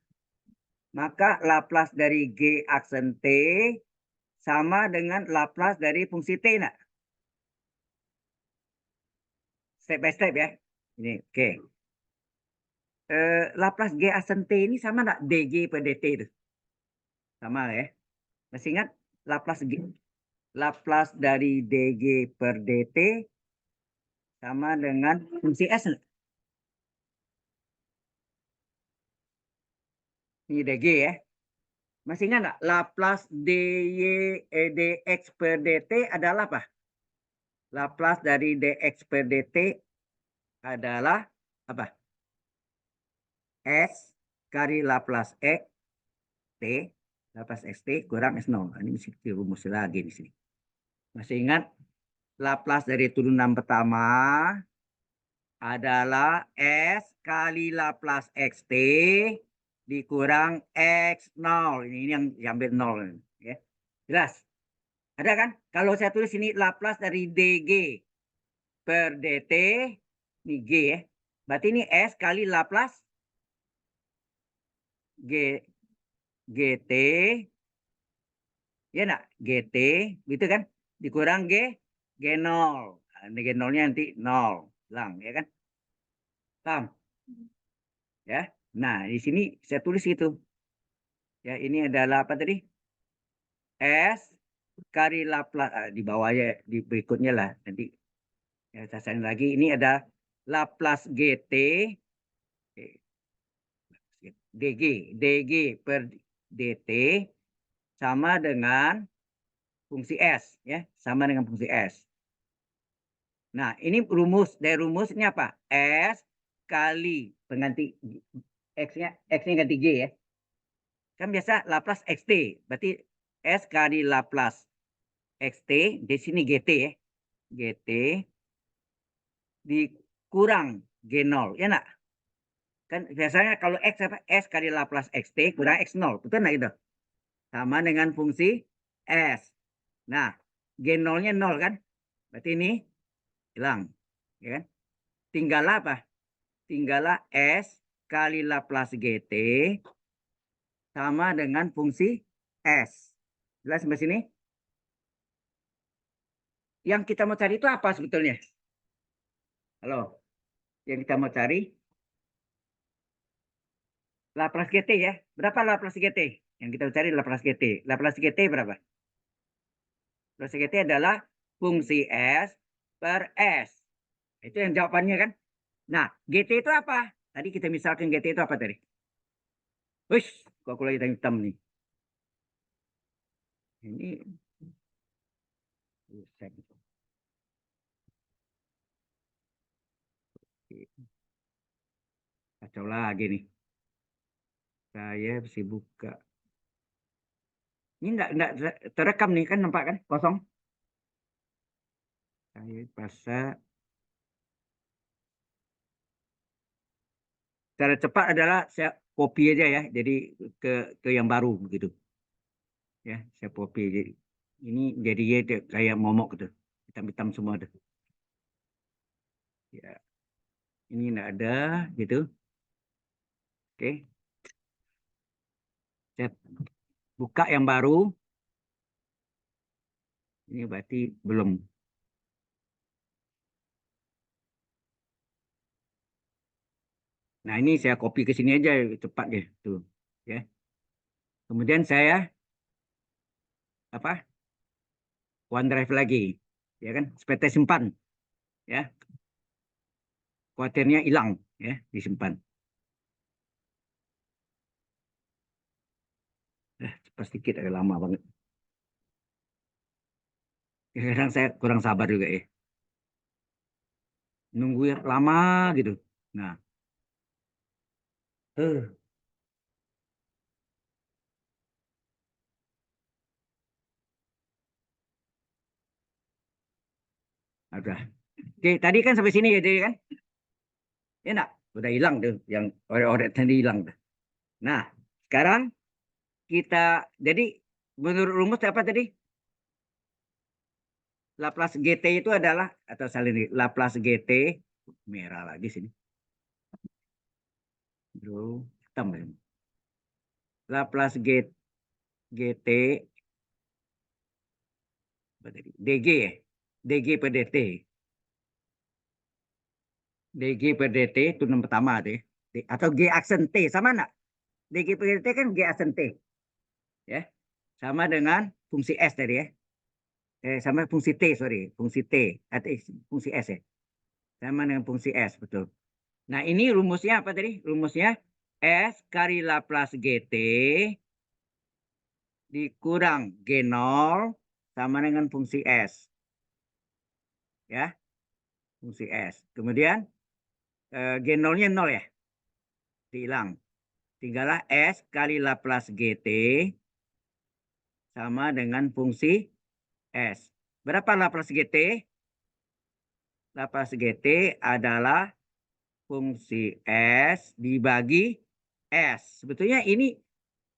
Maka Laplace dari G aksen T sama dengan Laplace dari fungsi T enggak? Step by step ya. Ini oke. Laplace G aksen T ini sama enggak dg per dt itu? Sama ya. Masih ingat Laplace dari dg per dt sama dengan fungsi s enggak? Ini dg ya. Masih ingat nggak? Laplace dx per dt adalah apa? Laplace dari dx per dt adalah apa? S kali Laplace x t Laplace xt kurang S0. Ini mesti dirumus lagi di sini. Masih ingat? Laplace dari turunan pertama adalah S kali Laplace xt dikurang X0. Ini yang diambil 0. Ya. Jelas? Ada kan? Kalau saya tulis ini Laplace dari dg per dt, ini G ya. Berarti ini S kali Laplace GT, ya enggak? GT, gitu kan? Dikurang G0. Nah, ini G0-nya nanti 0. Hilang, ya kan? Paham? Ya. Nah, di sini saya tulis itu. Ya, ini adalah apa tadi? S kali Laplace, di bawahnya, di berikutnya lah. Nanti ya, saya lagi. Ini ada Laplace GT dg per dt sama dengan fungsi s, ya, sama dengan fungsi s. Nah, ini rumus. Dari rumus ini apa? S kali pengganti x-nya ganti g, ya. Kan biasa Laplace xt. Berarti s kali Laplace xt, di sini gt, ya. Gt dikurang g0, ya enggak? Kan biasanya kalau x apa? S kali Laplace xt kurang x0, betul enggak itu? Sama dengan fungsi s. Nah, g0-nya 0 kan? Berarti ini hilang, ya kan? Tinggallah apa? Tinggallah s kali Laplace gt sama dengan fungsi s. Jelas sampai sini? Yang kita mau cari itu apa sebetulnya? Halo, yang kita mau cari Laplace gt, ya. Berapa Laplace gt? Yang kita cari Laplace gt. Laplace gt berapa? Laplace gt adalah fungsi s per s. Itu yang jawabannya kan? Nah, gt itu apa? Tadi kita misalkan gt itu apa tadi? Wih, kok aku lagi hitam nih. Ini kacau lagi nih. Saya bisa buka. Ini enggak terekam nih kan, nampak kan? Kosong. Saya pasang. Cara cepat adalah saya copy aja, ya. Jadi ke yang baru begitu. Ya, saya copy. Jadi ini jadi kayak momok gitu. Hitam-hitam semua tuh. Ya. Ini enggak ada gitu. Oke. Saya buka yang baru. Ini berarti belum. Nah, ini saya copy ke sini aja cepat ya, tuh. Ya. Kemudian saya apa? OneDrive lagi, ya kan? Supaya simpan, ya. Khawatirnya hilang, ya, disimpan. Cepat sedikit, agak lama banget. Kadang saya kurang sabar juga, ya. Nunggu ya lama gitu. Nah, udah. Oke, tadi kan sampai sini ya, jadi kan? Ya enggak? Udah hilang tuh, yang orek-orek tadi hilang tuh. Nah, sekarang kita, jadi menurut rumus apa tadi? Laplace GT itu adalah, atau salah ini, Laplace GT, merah lagi sini. Bro, hitam ya. Laplace GT, DG ya? DG per DT. DG per DT itu nomor pertama deh. Atau G aksen T, sama enggak? DG per DT kan G aksen T. Ya. Sama dengan fungsi S tadi, ya. Sama fungsi T, sorry. Fungsi T. Atau fungsi S, ya. Sama dengan fungsi S, betul. Nah, ini rumusnya apa tadi? Rumusnya S kali Laplace GT dikurang G0 sama dengan fungsi S. Ya, fungsi S. Kemudian G0-nya 0, ya. Dihilang. Tinggallah S kali Laplace GT sama dengan fungsi S. Berapa Laplace GT? Laplace GT adalah fungsi S dibagi S. Sebetulnya ini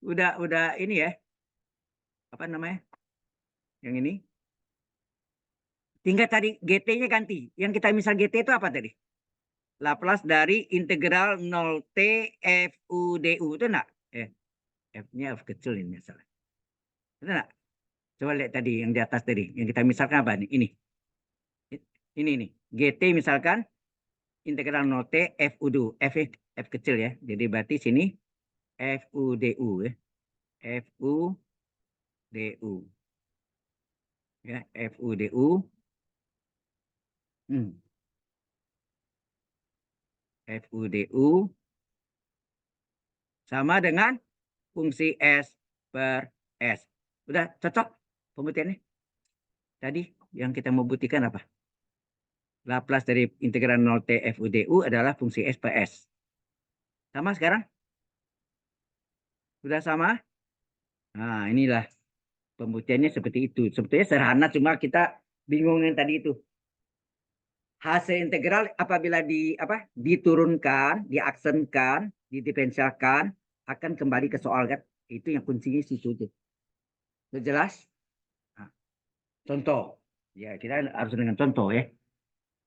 udah ini ya. Apa namanya? Yang ini. Tinggal tadi GT-nya ganti. Yang kita misal GT itu apa tadi? Laplace dari integral 0T FUDU itu enggak? F-nya F kecil ini misalnya. Itu enggak? Coba lihat tadi yang di atas tadi. Yang kita misalkan apa nih? Ini. Ini nih. GT misalkan integral 0T FUDU. F kecil ya. Jadi berarti sini FUDU ya. FUDU. Ya, FUDU. FUDU sama dengan fungsi S per S. Udah cocok pembuktiannya? Tadi yang kita mau buktikan apa? Laplace dari integral 0T FUDU adalah fungsi S per S. Sama sekarang? Sudah sama? Nah, inilah pembuktiannya seperti itu. Sebetulnya sederhana, cuma kita bingung yang tadi itu. Hasil integral apabila diturunkan, diaksenkan, didiferensialkan, akan kembali ke soal kan? Itu yang kuncinya situ tuh. Sudah jelas? Nah, contoh. Ya, kita harus dengan contoh ya.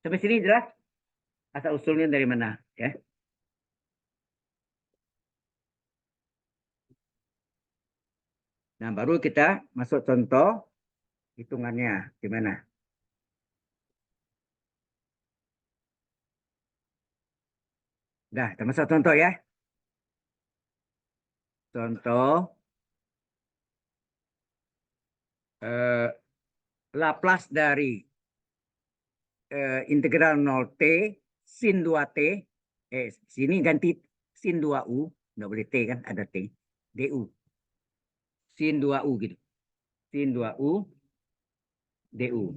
Sampai sini jelas? Asal usulnya dari mana ya? Nah, baru kita masuk contoh hitungannya gimana? Nah, kita masuk contoh ya. Contoh Laplace dari integral 0T sin 2T. Sini ganti sin 2U. Nggak boleh T kan, ada T. DU. Sin 2U gitu. Sin 2U DU.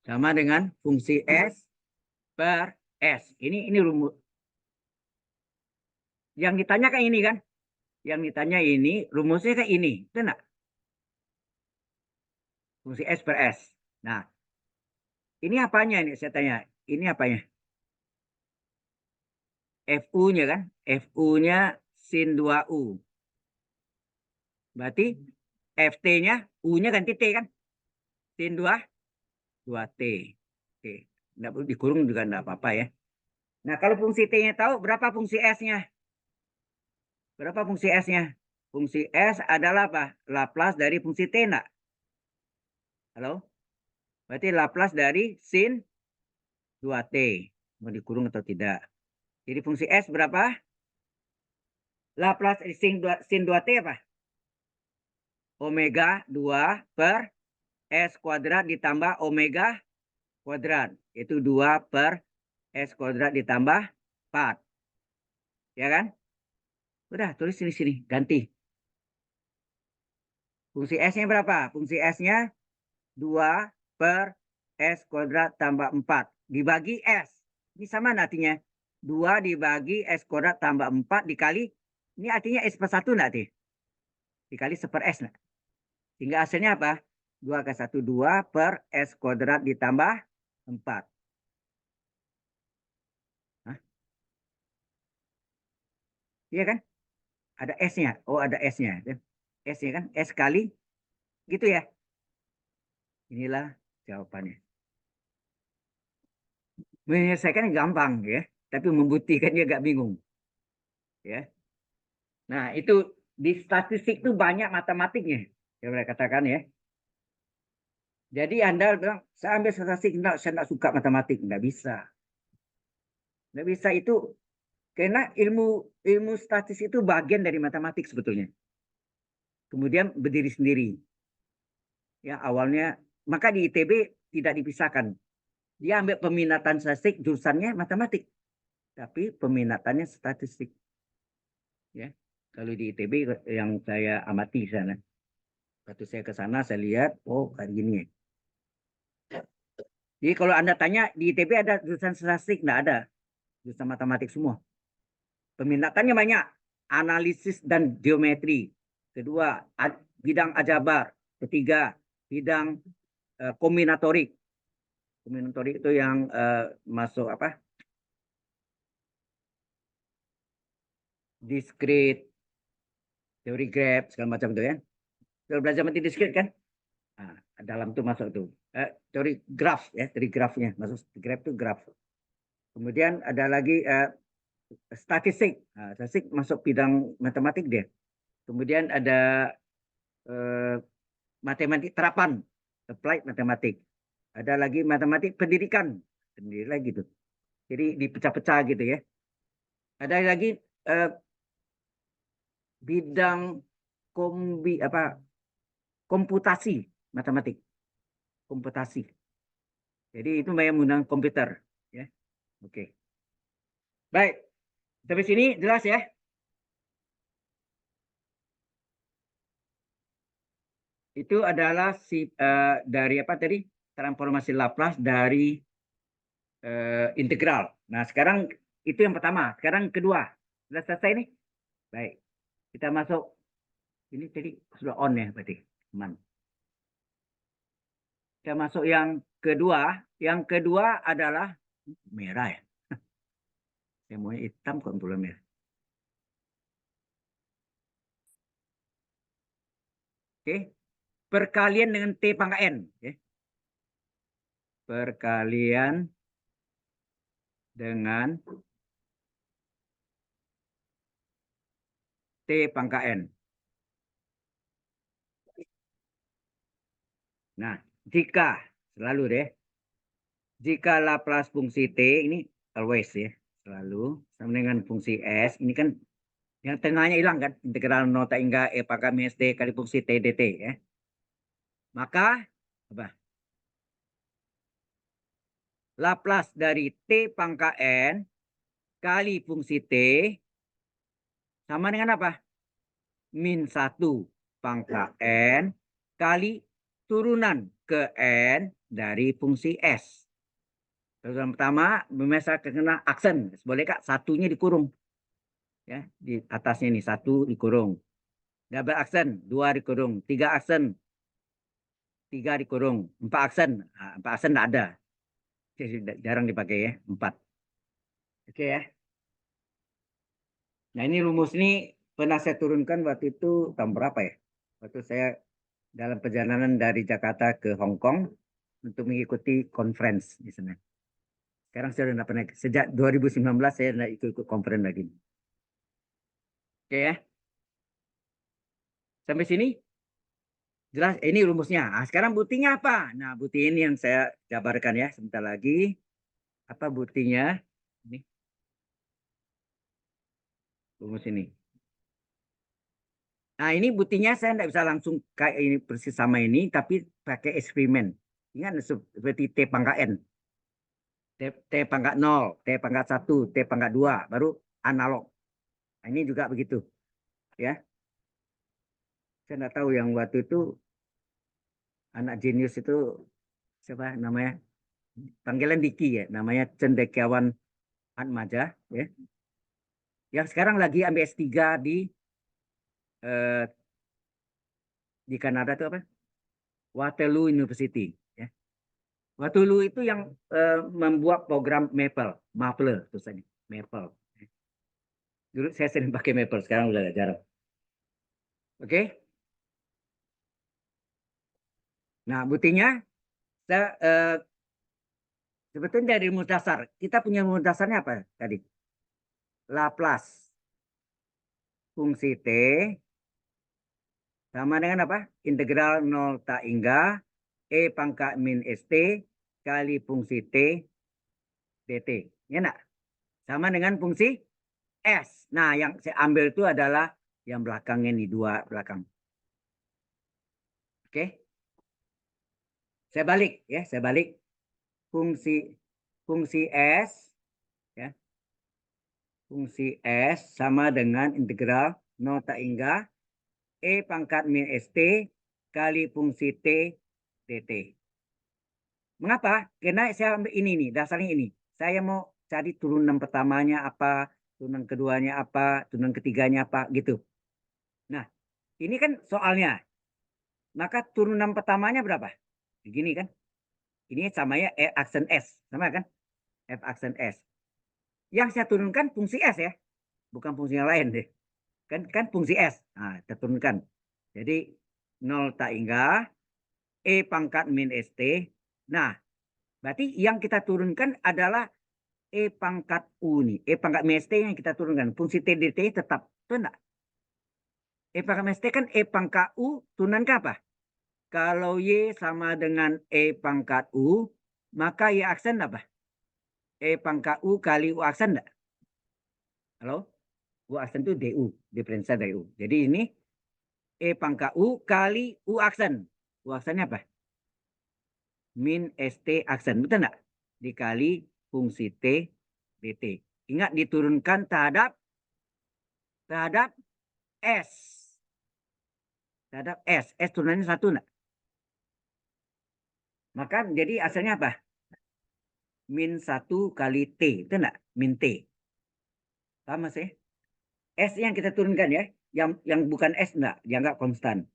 Sama dengan fungsi S per S. Ini rumus. Yang ditanya kan ini kan? Yang ditanya ini, rumusnya kan ini. Itu enggak? Fungsi S per S. Nah, ini apanya ini saya tanya? Ini apanya? FU-nya kan? FU-nya sin 2U. Berarti FT-nya, U-nya ganti T kan? Sin 2, 2T. Oke. Nggak perlu dikurung juga enggak apa-apa ya. Nah, kalau fungsi T-nya tahu, berapa fungsi S-nya? Berapa fungsi S-nya? Fungsi S adalah apa? Laplace dari fungsi T enggak? Halo? Berarti Laplace dari sin 2T. Mau dikurung atau tidak? Jadi fungsi S berapa? Laplace sin 2T apa? Omega 2 per S kuadrat ditambah omega kuadrat. Itu 2 per S kuadrat ditambah 4. Ya kan? Udah, tulis sini-sini. Ganti. Fungsi S-nya berapa? Fungsi S-nya 2 per S kuadrat tambah 4. Dibagi S. Ini sama artinya. 2 dibagi S kuadrat tambah 4 dikali. Ini artinya S per 1 nanti. Dikali 1 per S. Nah. Sehingga hasilnya apa? 2 ke 1, 2 per S kuadrat ditambah 4. Hah? Iya kan? Ada S-nya. Oh, ada S-nya. S-nya kan? S kali. Gitu ya. Inilah jawabannya. Menyelesaikan gampang ya. Tapi membuktikannya agak bingung. Ya. Nah, itu di statistik itu banyak matematiknya. Yang saya katakan ya. Jadi Anda bilang, saya ambil statistik, enggak, saya enggak suka matematik. Enggak bisa. Enggak bisa itu karena ilmu statistik itu bagian dari matematik sebetulnya. Kemudian berdiri sendiri. Ya, awalnya maka di ITB tidak dipisahkan. Dia ambil peminatan statistik, jurusannya matematik, tapi peminatannya statistik. Ya, kalau di ITB yang saya amati di sana, waktu saya ke sana saya lihat, oh kayak gini. Jadi kalau Anda tanya di ITB ada jurusan statistik, nggak ada, jurusan matematik semua. Peminatannya banyak, analisis dan geometri. Kedua, bidang aljabar. Ketiga, bidang kombinatorik. Kombinatorik itu yang masuk apa? Diskrit, teori graf, segala macam itu ya. Kalau belajar matematik diskrit kan? Nah, dalam itu masuk tuh. Teori graf ya, teori grafnya. Masuk graf itu graf. Kemudian ada lagi statistik. Nah, statistik masuk bidang matematik dia. Kemudian ada matematik terapan, applied matematik. Ada lagi matematik pendidikan, sendiri lagi tuh. Jadi dipecah-pecah gitu ya. Ada lagi bidang komputasi matematik, komputasi. Jadi itu yang menggunakan komputer, ya. Oke. Baik. Sampai sini jelas ya? Itu adalah dari apa tadi? Transformasi Laplace dari integral. Nah, sekarang itu yang pertama. Sekarang kedua. Sudah selesai nih? Baik. Kita masuk. Ini tadi sudah on ya berarti. Aman. Kita masuk yang kedua. Yang kedua adalah merah ya. Saya mau hitam kok belum ya. Oke. Perkalian dengan T pangkat N. Oke. Perkalian dengan T pangkat N. Nah, jika selalu deh, jika Laplace fungsi T ini always ya, selalu sama dengan fungsi S, ini kan yang tengahnya hilang kan, integral nota hingga E pangkat minus T kali fungsi T dt ya. Maka apa? Laplace dari T pangkat N kali fungsi T sama dengan apa? Min 1 pangkat N kali turunan ke N dari fungsi S. Turunan pertama, memisah kena aksen. Boleh kak? Satunya dikurung. Ya, di atasnya ini satu dikurung. Double aksen, 2 dikurung. 3 aksen, 3 dikurung. 4 aksen, 4 aksen tidak ada. Jadi jarang dipakai ya, 4. Oke ya. Nah ini rumus ini pernah saya turunkan waktu itu tahun berapa ya? Waktu saya dalam perjalanan dari Jakarta ke Hong Kong untuk mengikuti conference di sana. Sekarang saya sudah pernah, sejak 2019 saya tidak ikut conference lagi. Oke ya. Sampai sini jelas ini rumusnya. Nah, sekarang buktinya apa? Nah, bukti ini yang saya jabarkan ya sebentar lagi. Apa buktinya? Ini rumus ini. Nah, ini buktinya saya tidak bisa langsung kayak ini persis sama ini, tapi pakai eksperimen. Ingat seperti T pangkat N. T pangkat 0, T pangkat 1, T pangkat 2, baru analog. Nah, ini juga begitu. Ya, saya tidak tahu yang waktu itu anak jenius itu siapa namanya? Panggilan Diki ya, namanya Cendekiawan Atmaja. Ya. Yang sekarang lagi ambil S3 eh, di Kanada itu apa? Waterloo University. Ya. Waterloo itu yang membuat program Maple tulisannya Maple. Dulu saya sering pakai Maple, sekarang udah jarang. Oke. Nah, buktinya saya sebetulnya dari rumus dasar. Kita punya rumus dasarnya apa tadi? Laplace fungsi T sama dengan apa? Integral 0 tak hingga E pangkat min ST kali fungsi T dt. Ya enggak? Sama dengan fungsi S. Nah, yang saya ambil itu adalah yang belakangnya nih, dua belakang. Oke. Saya balik ya, saya balik fungsi fungsi S ya. Fungsi S sama dengan integral 0 tak hingga E pangkat min ST kali fungsi T dt. Mengapa? Karena saya ambil ini nih, dasarnya ini. Saya mau cari turunan pertamanya apa, turunan keduanya apa, turunan ketiganya apa, gitu. Nah, ini kan soalnya. Maka turunan pertamanya berapa? Begini kan? Ini sama ya F aksen S. Sama kan? F aksen S. Yang saya turunkan fungsi S ya. Bukan fungsi yang lain deh. Kan fungsi S. Nah, kita turunkan. Jadi 0 tak hingga E pangkat min ST. Nah, berarti yang kita turunkan adalah E pangkat U nih. E pangkat min ST yang kita turunkan. Fungsi T DT tetap. Betul enggak? E pangkat min ST kan E pangkat U turunan ke apa? Kalau Y sama dengan E pangkat U, maka Y aksen apa? E pangkat U kali U aksen enggak? Halo? U aksen itu DU. Diferensial dari U. Jadi ini E pangkat U kali U aksen. U aksennya apa? Min ST aksen. Betul enggak? Dikali fungsi T DT. Ingat diturunkan terhadap S. Terhadap S. S turunannya 1 enggak? Maka jadi asalnya apa? Min 1 kali T. Betul enggak? Min T. Sama sih. S yang kita turunkan ya. Yang bukan S enggak. Dianggap konstan.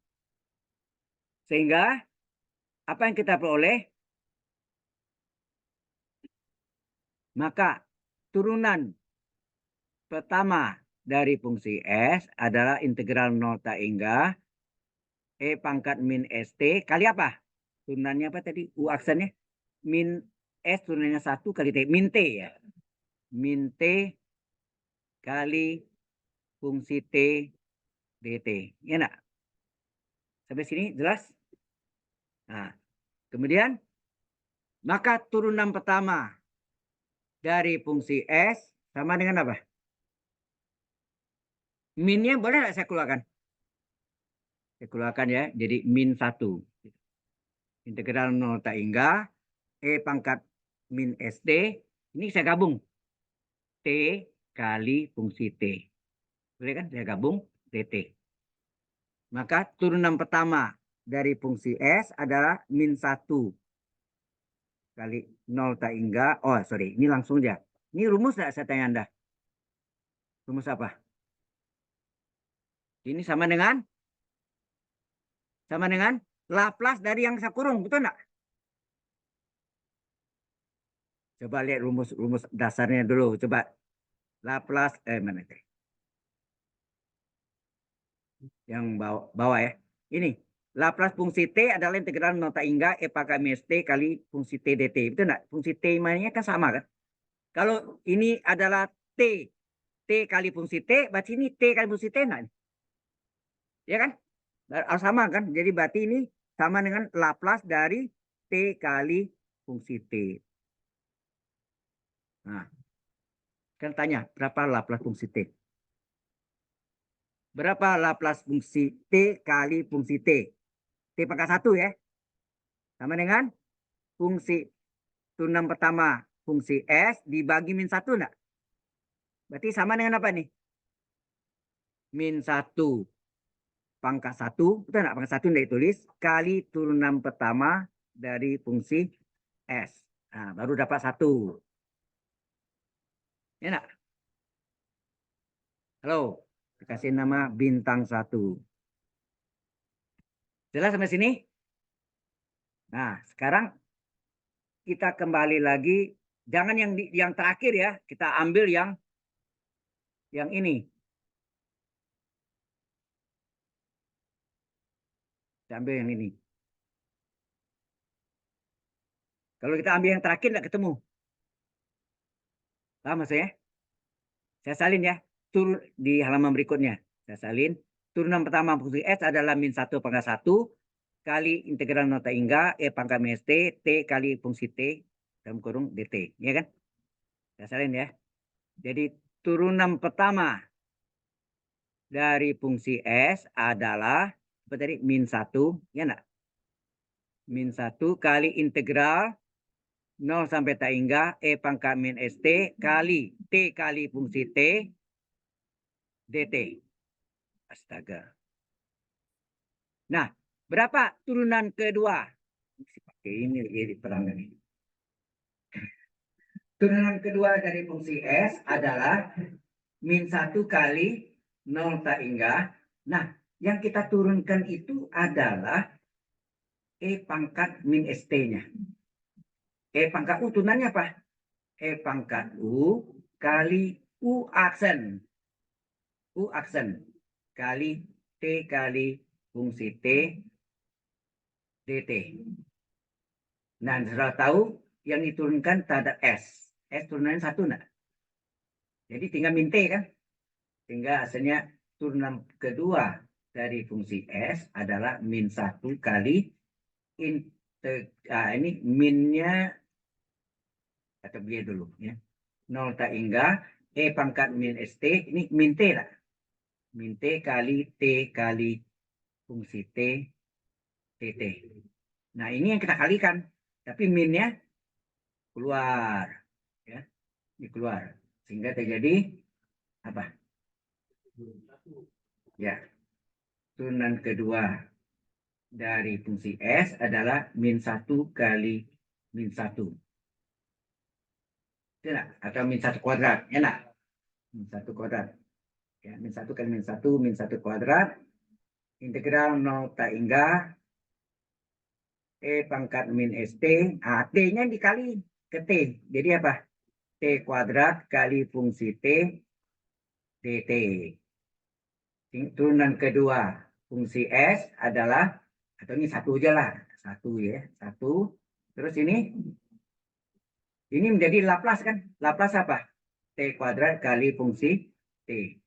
Sehingga apa yang kita peroleh? Maka turunan pertama dari fungsi S adalah integral 0 tak hingga E pangkat min ST kali apa? Turunannya apa tadi? U aksennya. Min S turunannya 1 kali T. Min T ya. Min T kali fungsi T DT. Ya enggak? Sampai sini jelas? Nah, kemudian maka turunan pertama dari fungsi S sama dengan apa? Minnya boleh nggak saya keluarkan? Saya keluarkan ya. Jadi min 1. Integral 0 tak hingga E pangkat min ST. Ini saya gabung. T kali fungsi T. Boleh kan? Saya gabung DT. Maka turunan pertama dari fungsi S adalah min 1 kali 0 tak hingga. Oh, sorry. Ini langsung aja. Ini rumus nggak saya tanya Anda? Rumus apa? Ini sama dengan Laplace dari yang saya kurung. Betul nggak? Coba lihat rumus dasarnya dulu. Coba Laplace mana teh? Yang bawah ya. Ini Laplace fungsi T adalah integral 0 tak hingga E pangkat min ST kali fungsi T DT. Betul nggak? Fungsi T mainnya kan sama kan? Kalau ini adalah T, T kali fungsi T, berarti ini T kali fungsi T enggak? Ya kan? Sama kan? Jadi berarti ini sama dengan Laplace dari T kali fungsi T. Nah, kan tanya berapa Laplace fungsi T? Berapa Laplace fungsi T kali fungsi T? T pangkat 1 ya. Sama dengan fungsi turunan pertama fungsi S dibagi min 1 enggak? Berarti sama dengan apa nih? Min 1 pangkat 1, betul enggak? Pangkat 1 enggak ditulis, kali turunan pertama dari fungsi S. Nah, baru dapat 1. Ya enggak? Halo, dikasih nama bintang 1. Jelas sampai sini? Nah, sekarang kita kembali lagi. Jangan yang terakhir ya. Kita ambil yang ini. Kita ambil yang ini. Kalau kita ambil yang terakhir nggak ketemu. Paham maksudnya? Saya salin ya. Turun di halaman berikutnya. Saya salin. Turunan pertama fungsi S adalah min 1 pangkat 1 kali integral 0 tak hingga E pangkat min ST T kali fungsi T dalam kurung DT. Ya kan? Saya salin ya. Jadi turunan pertama dari fungsi S adalah apa tadi? Min 1. Ya enggak? Min 1 kali integral 0 sampai tak hingga E pangkat min ST kali T kali fungsi T DT. Astaga. Nah, berapa turunan kedua? Pakai ini lagi diterangkan ini. Turunan kedua dari fungsi S adalah min 1 kali 0 tak hingga. Nah, yang kita turunkan itu adalah E pangkat min ST-nya. E pangkat U turunannya apa? E pangkat U kali U aksen. U aksen kali T kali fungsi T DT. Nah, sudah tahu yang diturunkan terhadap S. S turunannya 1 enggak? Jadi tinggal min T kan? Sehingga hasilnya turunan kedua dari fungsi S adalah min 1 kali ini minnya atau biar dulu ya. 0 tak hingga E pangkat min ST, ini min T lah. Min T kali T kali fungsi T TT. Nah, ini yang kita kalikan. Tapi minnya keluar. Ya, ini keluar. Sehingga terjadi apa? Ya, turunan kedua dari fungsi S adalah min 1 kali min 1. Tidak? Atau min 1 kuadrat. Enak? Min 1 kuadrat. Ya, min 1 kali min 1 kuadrat. Integral 0 tak hingga E pangkat min ST. T-nya dikali ke T. Jadi apa? T kuadrat kali fungsi T dt. Turunan kedua fungsi S adalah, atau ini satu aja lah. Satu ya. Satu. Terus ini menjadi Laplace kan? Laplace apa? T kuadrat kali fungsi T.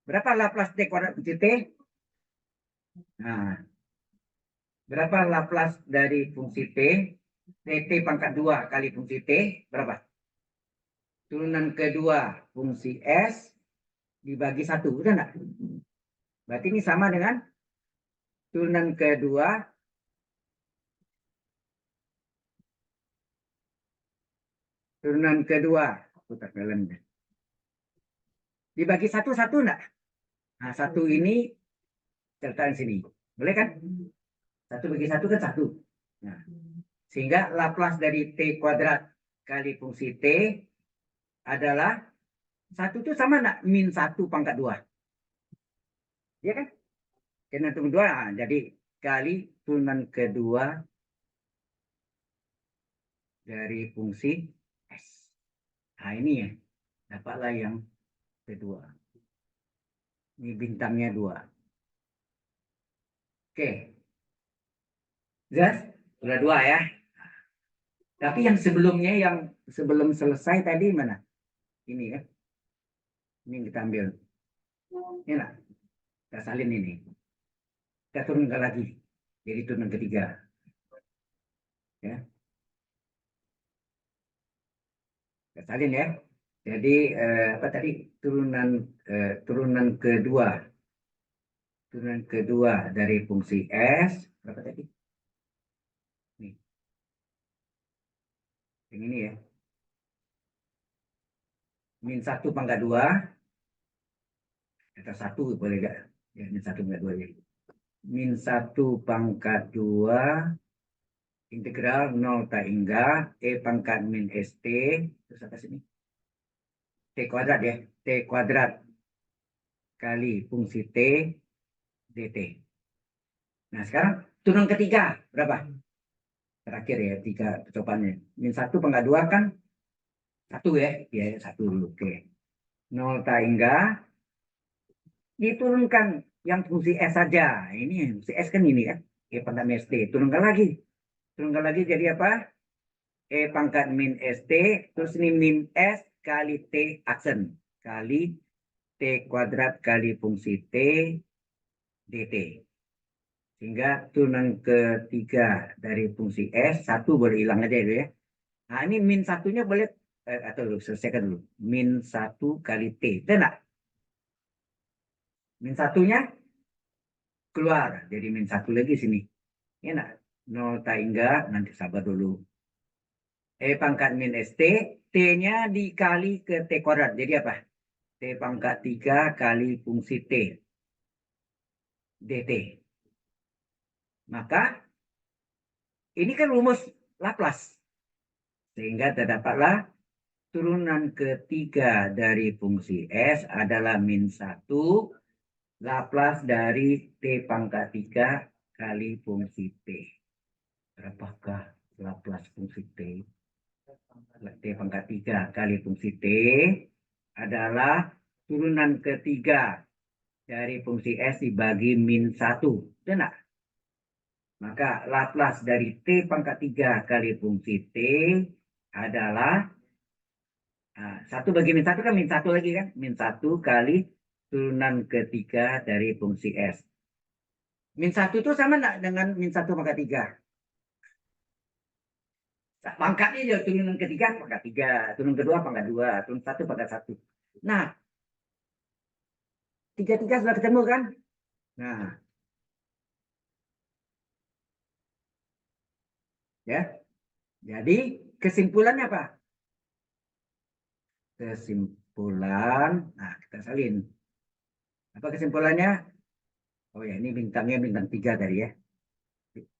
Berapa Laplace T kuadrat fungsi T? Nah, berapa Laplace dari fungsi T? T pangkat 2 kali fungsi T, berapa? Turunan kedua fungsi S dibagi 1, udah enggak? Berarti ini sama dengan turunan kedua putar film dibagi 1 enggak? Nah, 1 ini sertaan sini. Boleh kan? 1 bagi 1 kan 1. Nah, sehingga Laplace dari T kuadrat kali fungsi T adalah 1 itu sama enggak? Min 1 pangkat 2. Iya kan? Karena turunan 2, nah, jadi kali turunan kedua dari fungsi S. Nah, ini ya. Dapatlah yang kedua. Ini bintangnya 2. Oke. Jelas? Sudah 2 ya. Tapi yang sebelumnya, yang sebelum selesai tadi mana? Ini kan. Ini yang kita ambil. Ini lah. Kita salin ini. Kita turunkan lagi. Jadi turunan ketiga. Ya. Kita salin ya. Jadi apa tadi? Turunan kedua. Turunan kedua dari fungsi S. Berapa tadi? Nih. Yang ini ya. Min 1 pangkat 2. Atau 1 boleh gak? Ya, min 1 pangkat 2 ya. Min 1 pangkat 2 integral 0 tak hingga E pangkat min ST. Terus atas ini. T kuadrat ya. T kuadrat kali fungsi T dt. Nah, sekarang turunan ketiga. Berapa? Terakhir ya, 3 percobaannya. Min 1 pangkat 2 kan 1 ya. Ya, 1 dulu. Oke. 0 tak hingga diturunkan yang fungsi S saja. Ini fungsi S kan ini kan. E pangkat min ST. Turunkan lagi. Turunkan lagi jadi apa? E pangkat min ST. Terus ini min S kali T aksen. Kali T kuadrat kali fungsi T dt. Sehingga turunan ketiga dari fungsi S. 1 boleh hilang aja itu ya. Nah, ini min 1-nya boleh. Atau selesaikan dulu. Min 1 kali T. Itu enggak? Min 1-nya keluar. Jadi min 1 lagi sini. Enak. 0 tak hingga, nanti sabar dulu. E pangkat min ST, T-nya dikali ke T kuadrat. Jadi apa? T pangkat 3 kali fungsi T. dt. Maka, ini kan rumus Laplace. Sehingga terdapatlah turunan ketiga dari fungsi S adalah min 1 Laplace dari T pangkat 3 kali fungsi T. Berapakah Laplace fungsi T? T pangkat 3 kali fungsi T adalah turunan ketiga dari fungsi S dibagi min 1. Benar? Maka Laplace dari T pangkat 3 kali fungsi T adalah Nah, 1 bagi min 1 kan min 1 lagi kan. Min 1 kali turunan ketiga dari fungsi S. Min 1 itu sama enggak dengan min 1 pangkat 3? Pangkatnya ya turunan ketiga pangkat 3, turunan kedua pangkat 2, turunan 1 pangkat 1. Nah, 3 sudah ketemu kan? Nah, ya. Jadi kesimpulannya apa? Kesimpulan, nah kita salin. Apa kesimpulannya? Oh ya, ini bintangnya bintang 3 tadi ya.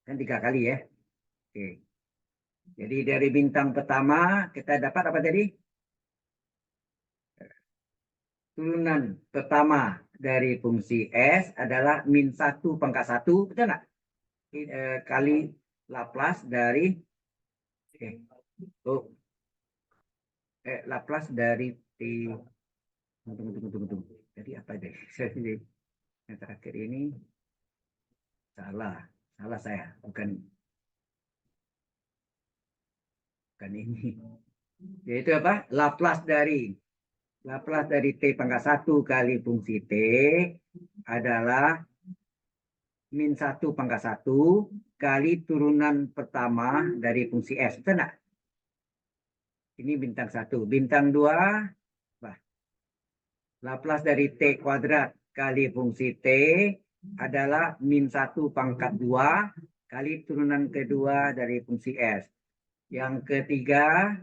Kan 3 kali ya. Oke. Jadi dari bintang pertama kita dapat apa tadi? Turunan pertama dari fungsi S adalah min 1 pangkat 1, betul nggak? Kali Laplace dari oh, Laplace dari T. Tunggu. Jadi apa deh? Yang terakhir ini salah saya, bukan ini. Yaitu apa? Laplace dari T pangkat 1 kali fungsi T adalah min 1 pangkat 1 kali turunan pertama dari fungsi S. Betul nggak? Ini bintang 1. Bintang 2, Laplace dari T kuadrat kali fungsi T adalah min 1 pangkat 2 kali turunan kedua dari fungsi S. Yang ketiga,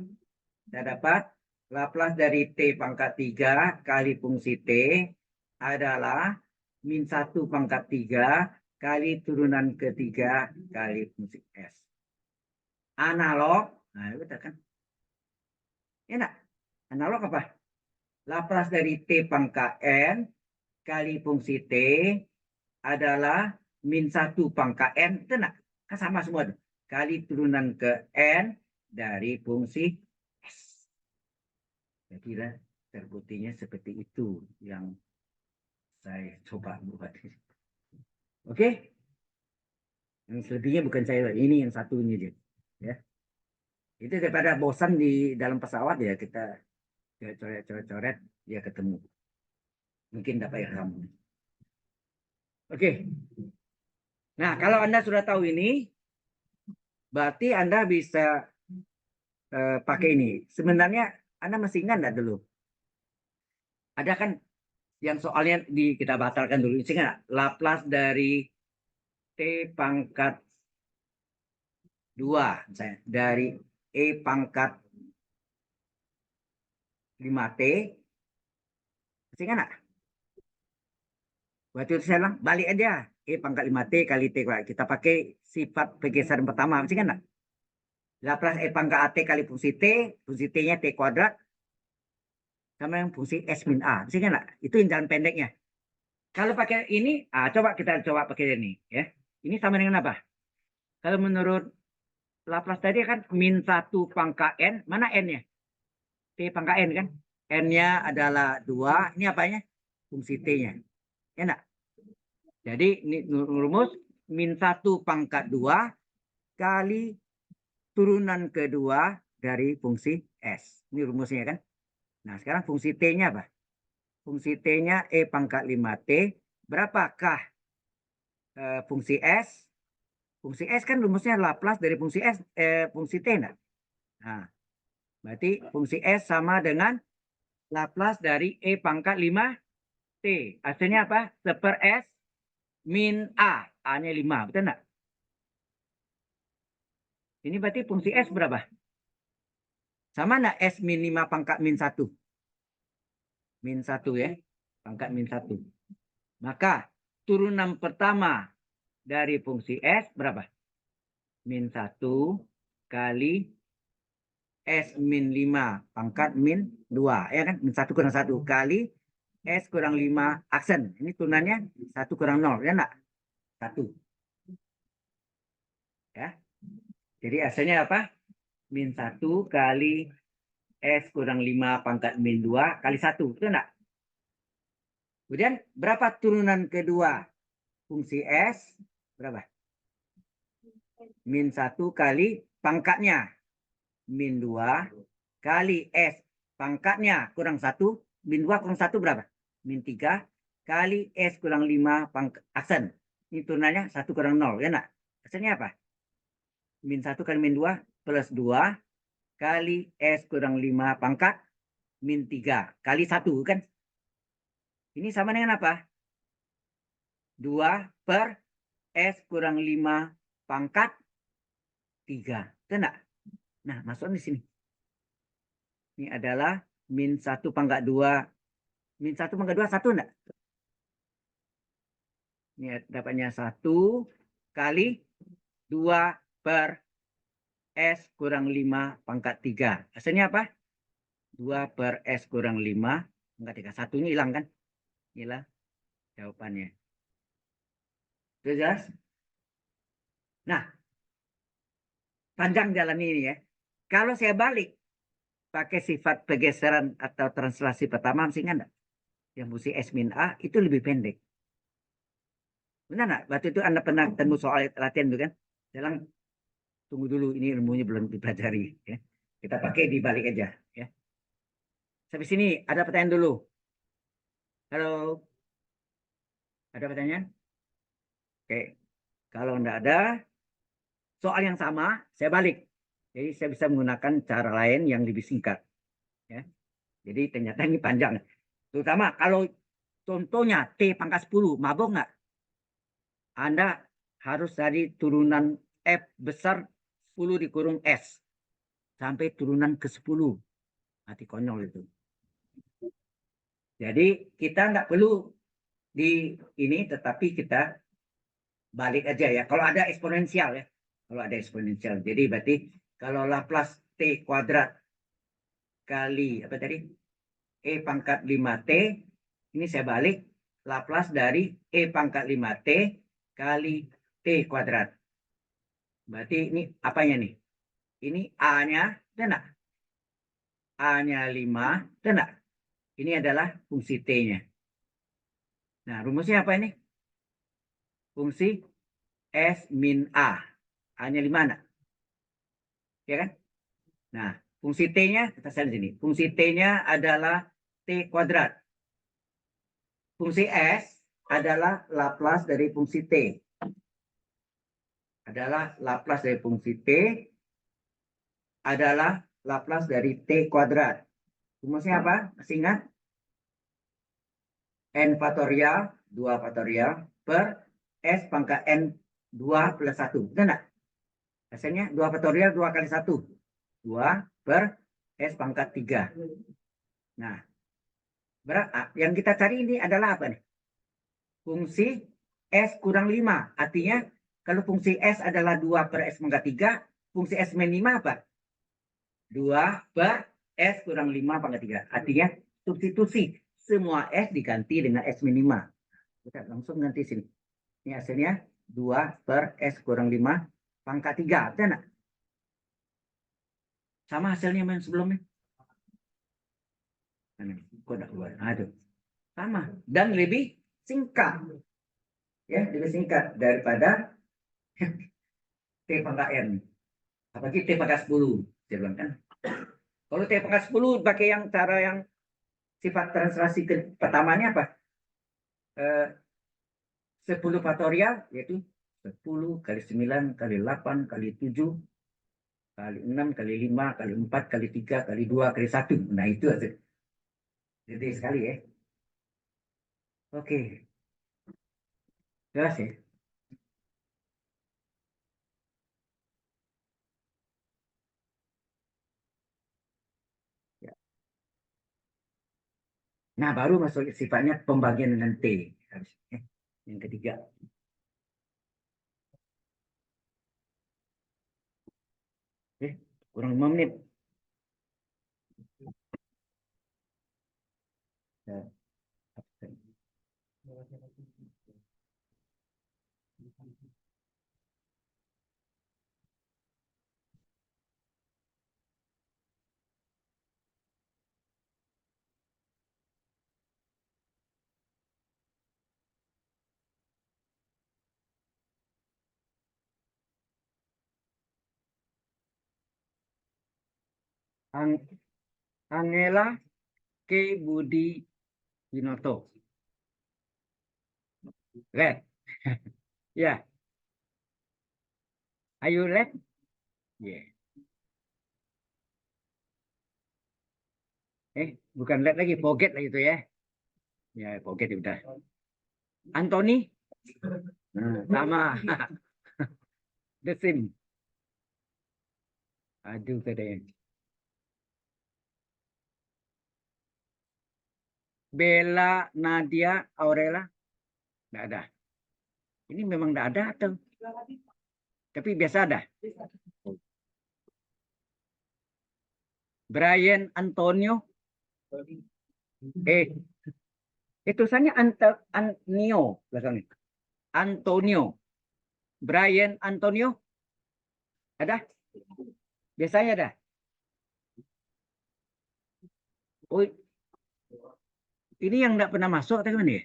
kita dapat Laplace dari T pangkat 3 kali fungsi T adalah min 1 pangkat 3 kali turunan ketiga kali fungsi S. Analog, nah betul kan? Enak. Analog apa? Laplace dari T pangkat N kali fungsi T adalah min 1 pangkat N. Itu enggak? Kan sama semua. Kali turunan ke N dari fungsi S. Saya kira terbuktinya seperti itu yang saya coba buat. Oke? Yang selebihnya bukan saya. Ini yang satu ini dia. Ya. Itu daripada bosan di dalam pesawat ya kita coret-coret dia ketemu. Mungkin dapat ilham. Oke. Nah, kalau Anda sudah tahu ini, berarti Anda bisa pakai ini. Sebenarnya Anda masih ingat enggak dulu? Ada kan yang soalnya kita batalkan dulu. Ingat Laplace dari T pangkat 2 misalnya, dari E pangkat 5T. Masih ingat enggak? Waktu itu saya bilang balik aja. E pangkat 5T kali T. Kita pakai sifat pergeseran pertama. Masih ingat enggak? Laplace E pangkat AT kali fungsi T-nya T kuadrat, sama yang fungsi S min A. Masih ingat enggak? Itu yang jalan pendeknya. Kalau pakai ini, kita coba pakai ini. Ya. Ini sama dengan apa? Kalau menurut Laplace tadi kan min 1 pangkat N. Mana N-nya? T pangkat N kan? N-nya adalah 2. Ini apanya? Fungsi T-nya. Ya enggak? Jadi ini rumus min 1 pangkat 2 kali turunan kedua dari fungsi S. Ini rumusnya kan? Nah, sekarang fungsi T-nya apa? Fungsi T-nya E pangkat 5T. Berapakah fungsi S? Fungsi S kan rumusnya Laplace dari fungsi S, fungsi T. Nah, berarti fungsi S sama dengan Laplace dari E pangkat 5T. Hasilnya apa? Seper S min A. A-nya 5. Betul enggak? Ini berarti fungsi S berapa? Sama enggak S min 5 pangkat min 1? Min 1 ya. Pangkat min 1. Maka turunan pertama dari fungsi S berapa? Min 1 kali S min 5 pangkat min 2. Ya kan? Min 1 kurang 1 kali S kurang 5 aksen. Ini turunannya 1 kurang 0. Ya enggak? 1. Ya. Jadi hasilnya apa? Min 1 kali S kurang 5 pangkat min 2 kali 1. Itu enggak? Kemudian berapa turunan kedua fungsi S? Berapa? Min 1 kali pangkatnya. Min 2 kali S pangkatnya kurang 1, min 2 kurang 1 berapa? Min 3 kali S kurang 5 pangkat aksen. Ini turunannya 1 kurang 0, ya enggak? Aksennya apa? Min 1 kali min 2 plus 2 kali S kurang 5 pangkat min 3 kali 1 kan? Ini sama dengan apa? 2 per S kurang 5 pangkat 3. Itu enggak? Nah, masuk di sini. Ini adalah min 1 pangkat 2. Min 1 pangkat 2, 1 enggak? Ini dapatnya 1 kali 2 per S kurang 5 pangkat 3. Hasilnya apa? 2 per S kurang 5 pangkat 3. Satunya hilang kan? Inilah jawabannya. Sudah jelas? Nah, panjang jalan ini ya. Kalau saya balik pakai sifat pergeseran atau translasi pertama, masih ingat enggak? Yang fungsi S min A itu lebih pendek. Benar nggak? Waktu itu Anda pernah ketemu soal latihan itu kan? Dalam tunggu dulu, ini ilmunya belum dipelajari. Ya. Kita pakai di balik aja. Ya. Sampai sini ada pertanyaan dulu. Halo, ada pertanyaan? Oke, kalau enggak ada, soal yang sama, saya balik. Jadi saya bisa menggunakan cara lain yang lebih singkat. Ya. Jadi ternyata ini panjang. Terutama kalau contohnya T pangkat 10, mabuk nggak? Anda harus dari turunan F besar 10 dikurung S. Sampai turunan ke 10. Mati konyol itu. Jadi kita nggak perlu di ini, tetapi kita balik aja ya. Kalau ada eksponensial ya. Kalau ada eksponensial. Jadi berarti kalau Laplace T kuadrat kali apa tadi? E pangkat 5T. Ini saya balik. Laplace dari E pangkat 5T kali T kuadrat. Berarti ini apanya nih? Ini A-nya, benar? A-nya 5, benar? Ini adalah fungsi T-nya. Nah, rumusnya apa ini? Fungsi S min A. A-nya 5 enggak? Ya kan? Nah, fungsi T-nya, kita cari sini. Fungsi T-nya adalah T kuadrat. Fungsi S adalah Laplace dari fungsi T. Adalah Laplace dari fungsi T adalah Laplace dari T kuadrat. Rumusnya apa? Masih ingat? N faktorial, 2 faktorial, per S pangkat N 2 plus 1. Benar enggak? Hasilnya 2 faktorial 2 kali 1. 2 per S pangkat 3. Nah, yang kita cari ini adalah apa nih? Fungsi S kurang 5. Artinya, kalau fungsi S adalah 2 per S pangkat 3, fungsi S min 5 apa? 2 per S kurang 5 pangkat 3. Artinya, substitusi. Semua S diganti dengan S min 5. Kita langsung ganti sini. Ini hasilnya 2 per S kurang 5 pangkat 3. Betul enggak? Sama hasilnya yang sebelumnya. Kode keluar. Nah, itu. Sama. Dan lebih singkat. Ya, lebih singkat daripada T pangkat N. Apalagi T pangkat 10. Saya bilang kan. Kalau T pangkat 10 pakai yang cara yang sifat translasi pertamanya apa? 10 faktorial, yaitu 10 kali 9 kali 8 kali 7 kali 6 kali 5 kali 4 kali 3 kali 2 kali 1. Nah, itu aja. Jadi sekali ya. Oke. Jelas ya? Ya. Nah, baru masuk sifatnya pembagian dengan T. Yang ketiga. Oke, kurang 5 menit. Ya. Ang- Angela K. Budi Winoto. Red. Ya. Are you red? Yeah. Bukan red lagi, forget lah itu ya. Ya, forget udah. Anthony? Sama. The same. Aduh, katanya. Bella, Nadia, Aurela? Nggak ada. Ini memang nggak ada atau? Tapi biasa ada. Brian Antonio. Tulisannya Antonio belakangnya. Antonio. Brian Antonio. Ada? Biasanya ada. Oh, ini yang nggak pernah masuk atau gimana ya?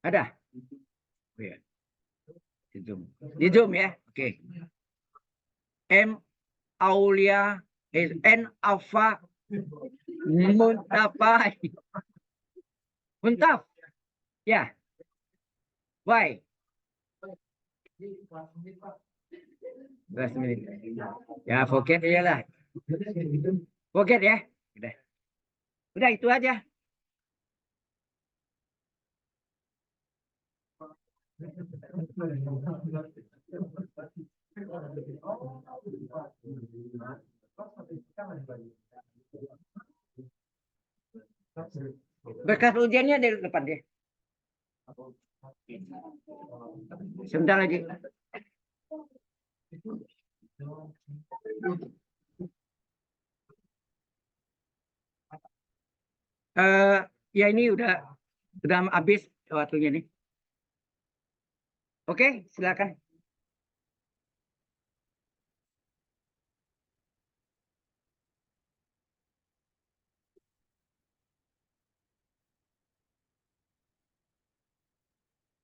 Ada? Oh, ya. Di Zoom. Di Zoom ya. Oke. M. Aulia. N. Alfa. Muntafai. Muntaf. Ya. Why? 11 menit. Ya, forget aja lah. Forget ya. Udah itu aja. Berkas ujiannya di depan deh. Sebentar lagi. Ya ini udah habis waktunya nih. Oke, silakan.